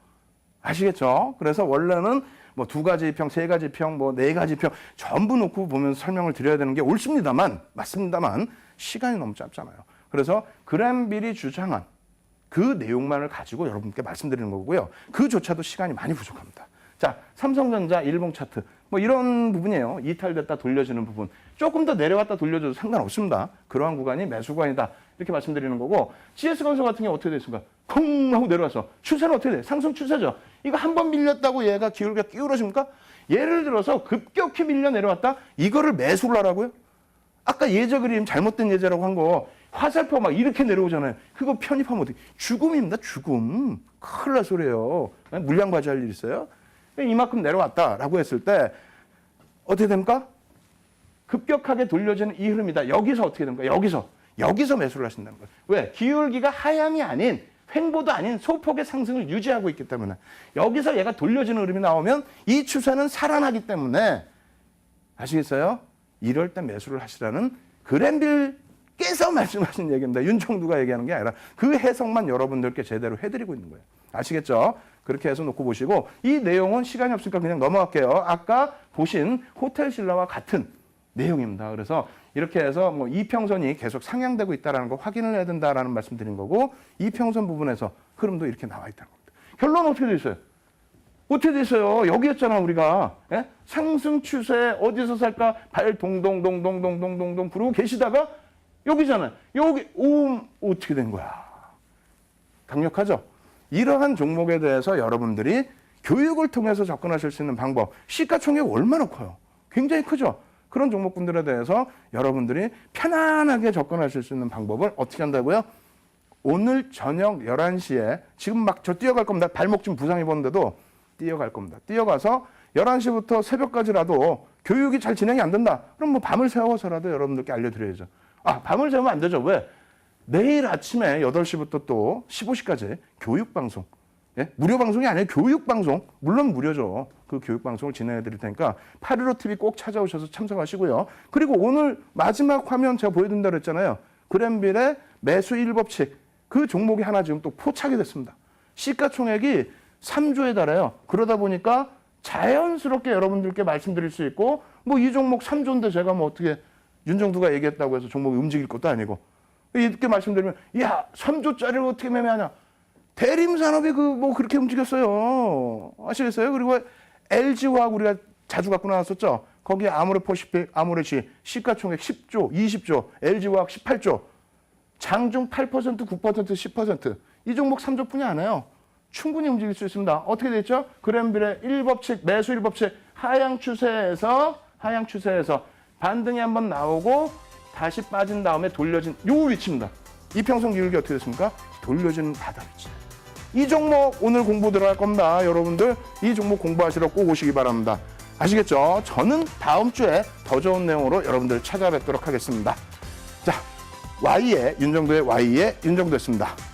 아시겠죠? 그래서 원래는 뭐 2가지 평, 3가지 평, 뭐 4가지 평 전부 놓고 보면 설명을 드려야 되는 게 옳습니다만 맞습니다만 시간이 너무 짧잖아요. 그래서 그랜빌이 주장한 그 내용만을 가지고 여러분께 말씀드리는 거고요. 그조차도 시간이 많이 부족합니다. 자, 삼성전자 일봉 차트 뭐 이런 부분이에요. 이탈됐다 돌려지는 부분. 조금 더 내려왔다 돌려줘도 상관없습니다. 그러한 구간이 매수 구간이다. 이렇게 말씀드리는 거고 GS건설 같은 경우 어떻게 됐습니까? 쿵 하고 내려와서 추세는 어떻게 돼? 상승 추세죠. 이거 한 번 밀렸다고 얘가 기울기가 끼우러집니까? 예를 들어서 급격히 밀려 내려왔다? 이거를 매수를 하라고요? 아까 예제 그림 잘못된 예제라고 한 거 화살표 막 이렇게 내려오잖아요. 그거 편입하면 어떻게? 죽음입니다. 죽음. 큰일 날 소리예요. 물량 과시할 일 있어요? 이만큼 내려왔다라고 했을 때 어떻게 됩니까? 급격하게 돌려지는 이 흐름이다. 여기서 어떻게 됩니까? 여기서 매수를 하신다는 거예요. 왜? 기울기가 하향이 아닌 횡보도 아닌 소폭의 상승을 유지하고 있기 때문에 여기서 얘가 돌려지는 흐름이 나오면 이 추세는 살아나기 때문에 아시겠어요? 이럴 때 매수를 하시라는 그랜빌께서 말씀하신 얘기입니다. 윤종두가 얘기하는 게 아니라 그 해석만 여러분들께 제대로 해드리고 있는 거예요. 아시겠죠? 그렇게 해서 놓고 보시고 이 내용은 시간이 없으니까 그냥 넘어갈게요. 아까 보신 호텔신라와 같은 내용입니다. 그래서 이렇게 해서 뭐 이평선이 계속 상향되고 있다는 거 확인을 해야 된다라는 말씀드린 거고 이평선 부분에서 흐름도 이렇게 나와 있다는 겁니다. 결론은 어떻게 돼 있어요? 어떻게 돼 있어요? 여기였잖아 우리가. 예? 상승 추세 어디서 살까? 발 동동동동동동동동 부르고 계시다가 여기잖아요. 여기 어떻게 된 거야? 강력하죠? 이러한 종목에 대해서 여러분들이 교육을 통해서 접근하실 수 있는 방법. 시가총액 얼마나 커요? 굉장히 크죠? 그런 종목군들에 대해서 여러분들이 편안하게 접근하실 수 있는 방법을 어떻게 한다고요? 오늘 저녁 11시에 지금 막 저 뛰어갈 겁니다. 발목 좀 부상 입었는데도 뛰어갈 겁니다. 뛰어가서 11시부터 새벽까지라도 교육이 잘 진행이 안 된다. 그럼 뭐 밤을 새워서라도 여러분들께 알려드려야죠. 아, 밤을 새우면 안 되죠. 왜? 내일 아침에 8시부터 또 15시까지 교육방송. 예? 무료 방송이 아니에요. 교육방송. 물론 무료죠. 그 교육방송을 진행해 드릴 테니까 815TV 꼭 찾아오셔서 참석하시고요. 그리고 오늘 마지막 화면 제가 보여드린다고 했잖아요. 그랜빌의 매수 1법칙. 그 종목이 하나 지금 또 포착이 됐습니다. 시가총액이 3조에 달해요. 그러다 보니까 자연스럽게 여러분들께 말씀드릴 수 있고 뭐 이 종목 3조인데 제가 뭐 어떻게 윤정두가 얘기했다고 해서 종목이 움직일 것도 아니고 이렇게 말씀드리면 야 3조짜리를 어떻게 매매하냐. 대림산업이 뭐 그렇게 움직였어요. 아시겠어요? 그리고 LG화학 우리가 자주 갖고 나왔었죠. 거기에 아모레퍼시픽, 아모레시 시가총액 10조, 20조, LG화학 18조, 장중 8%, 9%, 10%. 이 종목 3조뿐이 아니에요. 충분히 움직일 수 있습니다. 어떻게 됐죠? 그랜빌의 1법칙, 매수 1법칙 하향 추세에서 반등이 한번 나오고 다시 빠진 다음에 돌려진 요 위치입니다. 이평선 기울기 어떻게 됐습니까? 돌려지는 바닥 위치. 이 종목 오늘 공부 들어갈 겁니다. 여러분들 이 종목 공부하시러 꼭 오시기 바랍니다. 아시겠죠? 저는 다음 주에 더 좋은 내용으로 여러분들 찾아뵙도록 하겠습니다. 자, Y의 윤정도의 Y의 윤정도였습니다.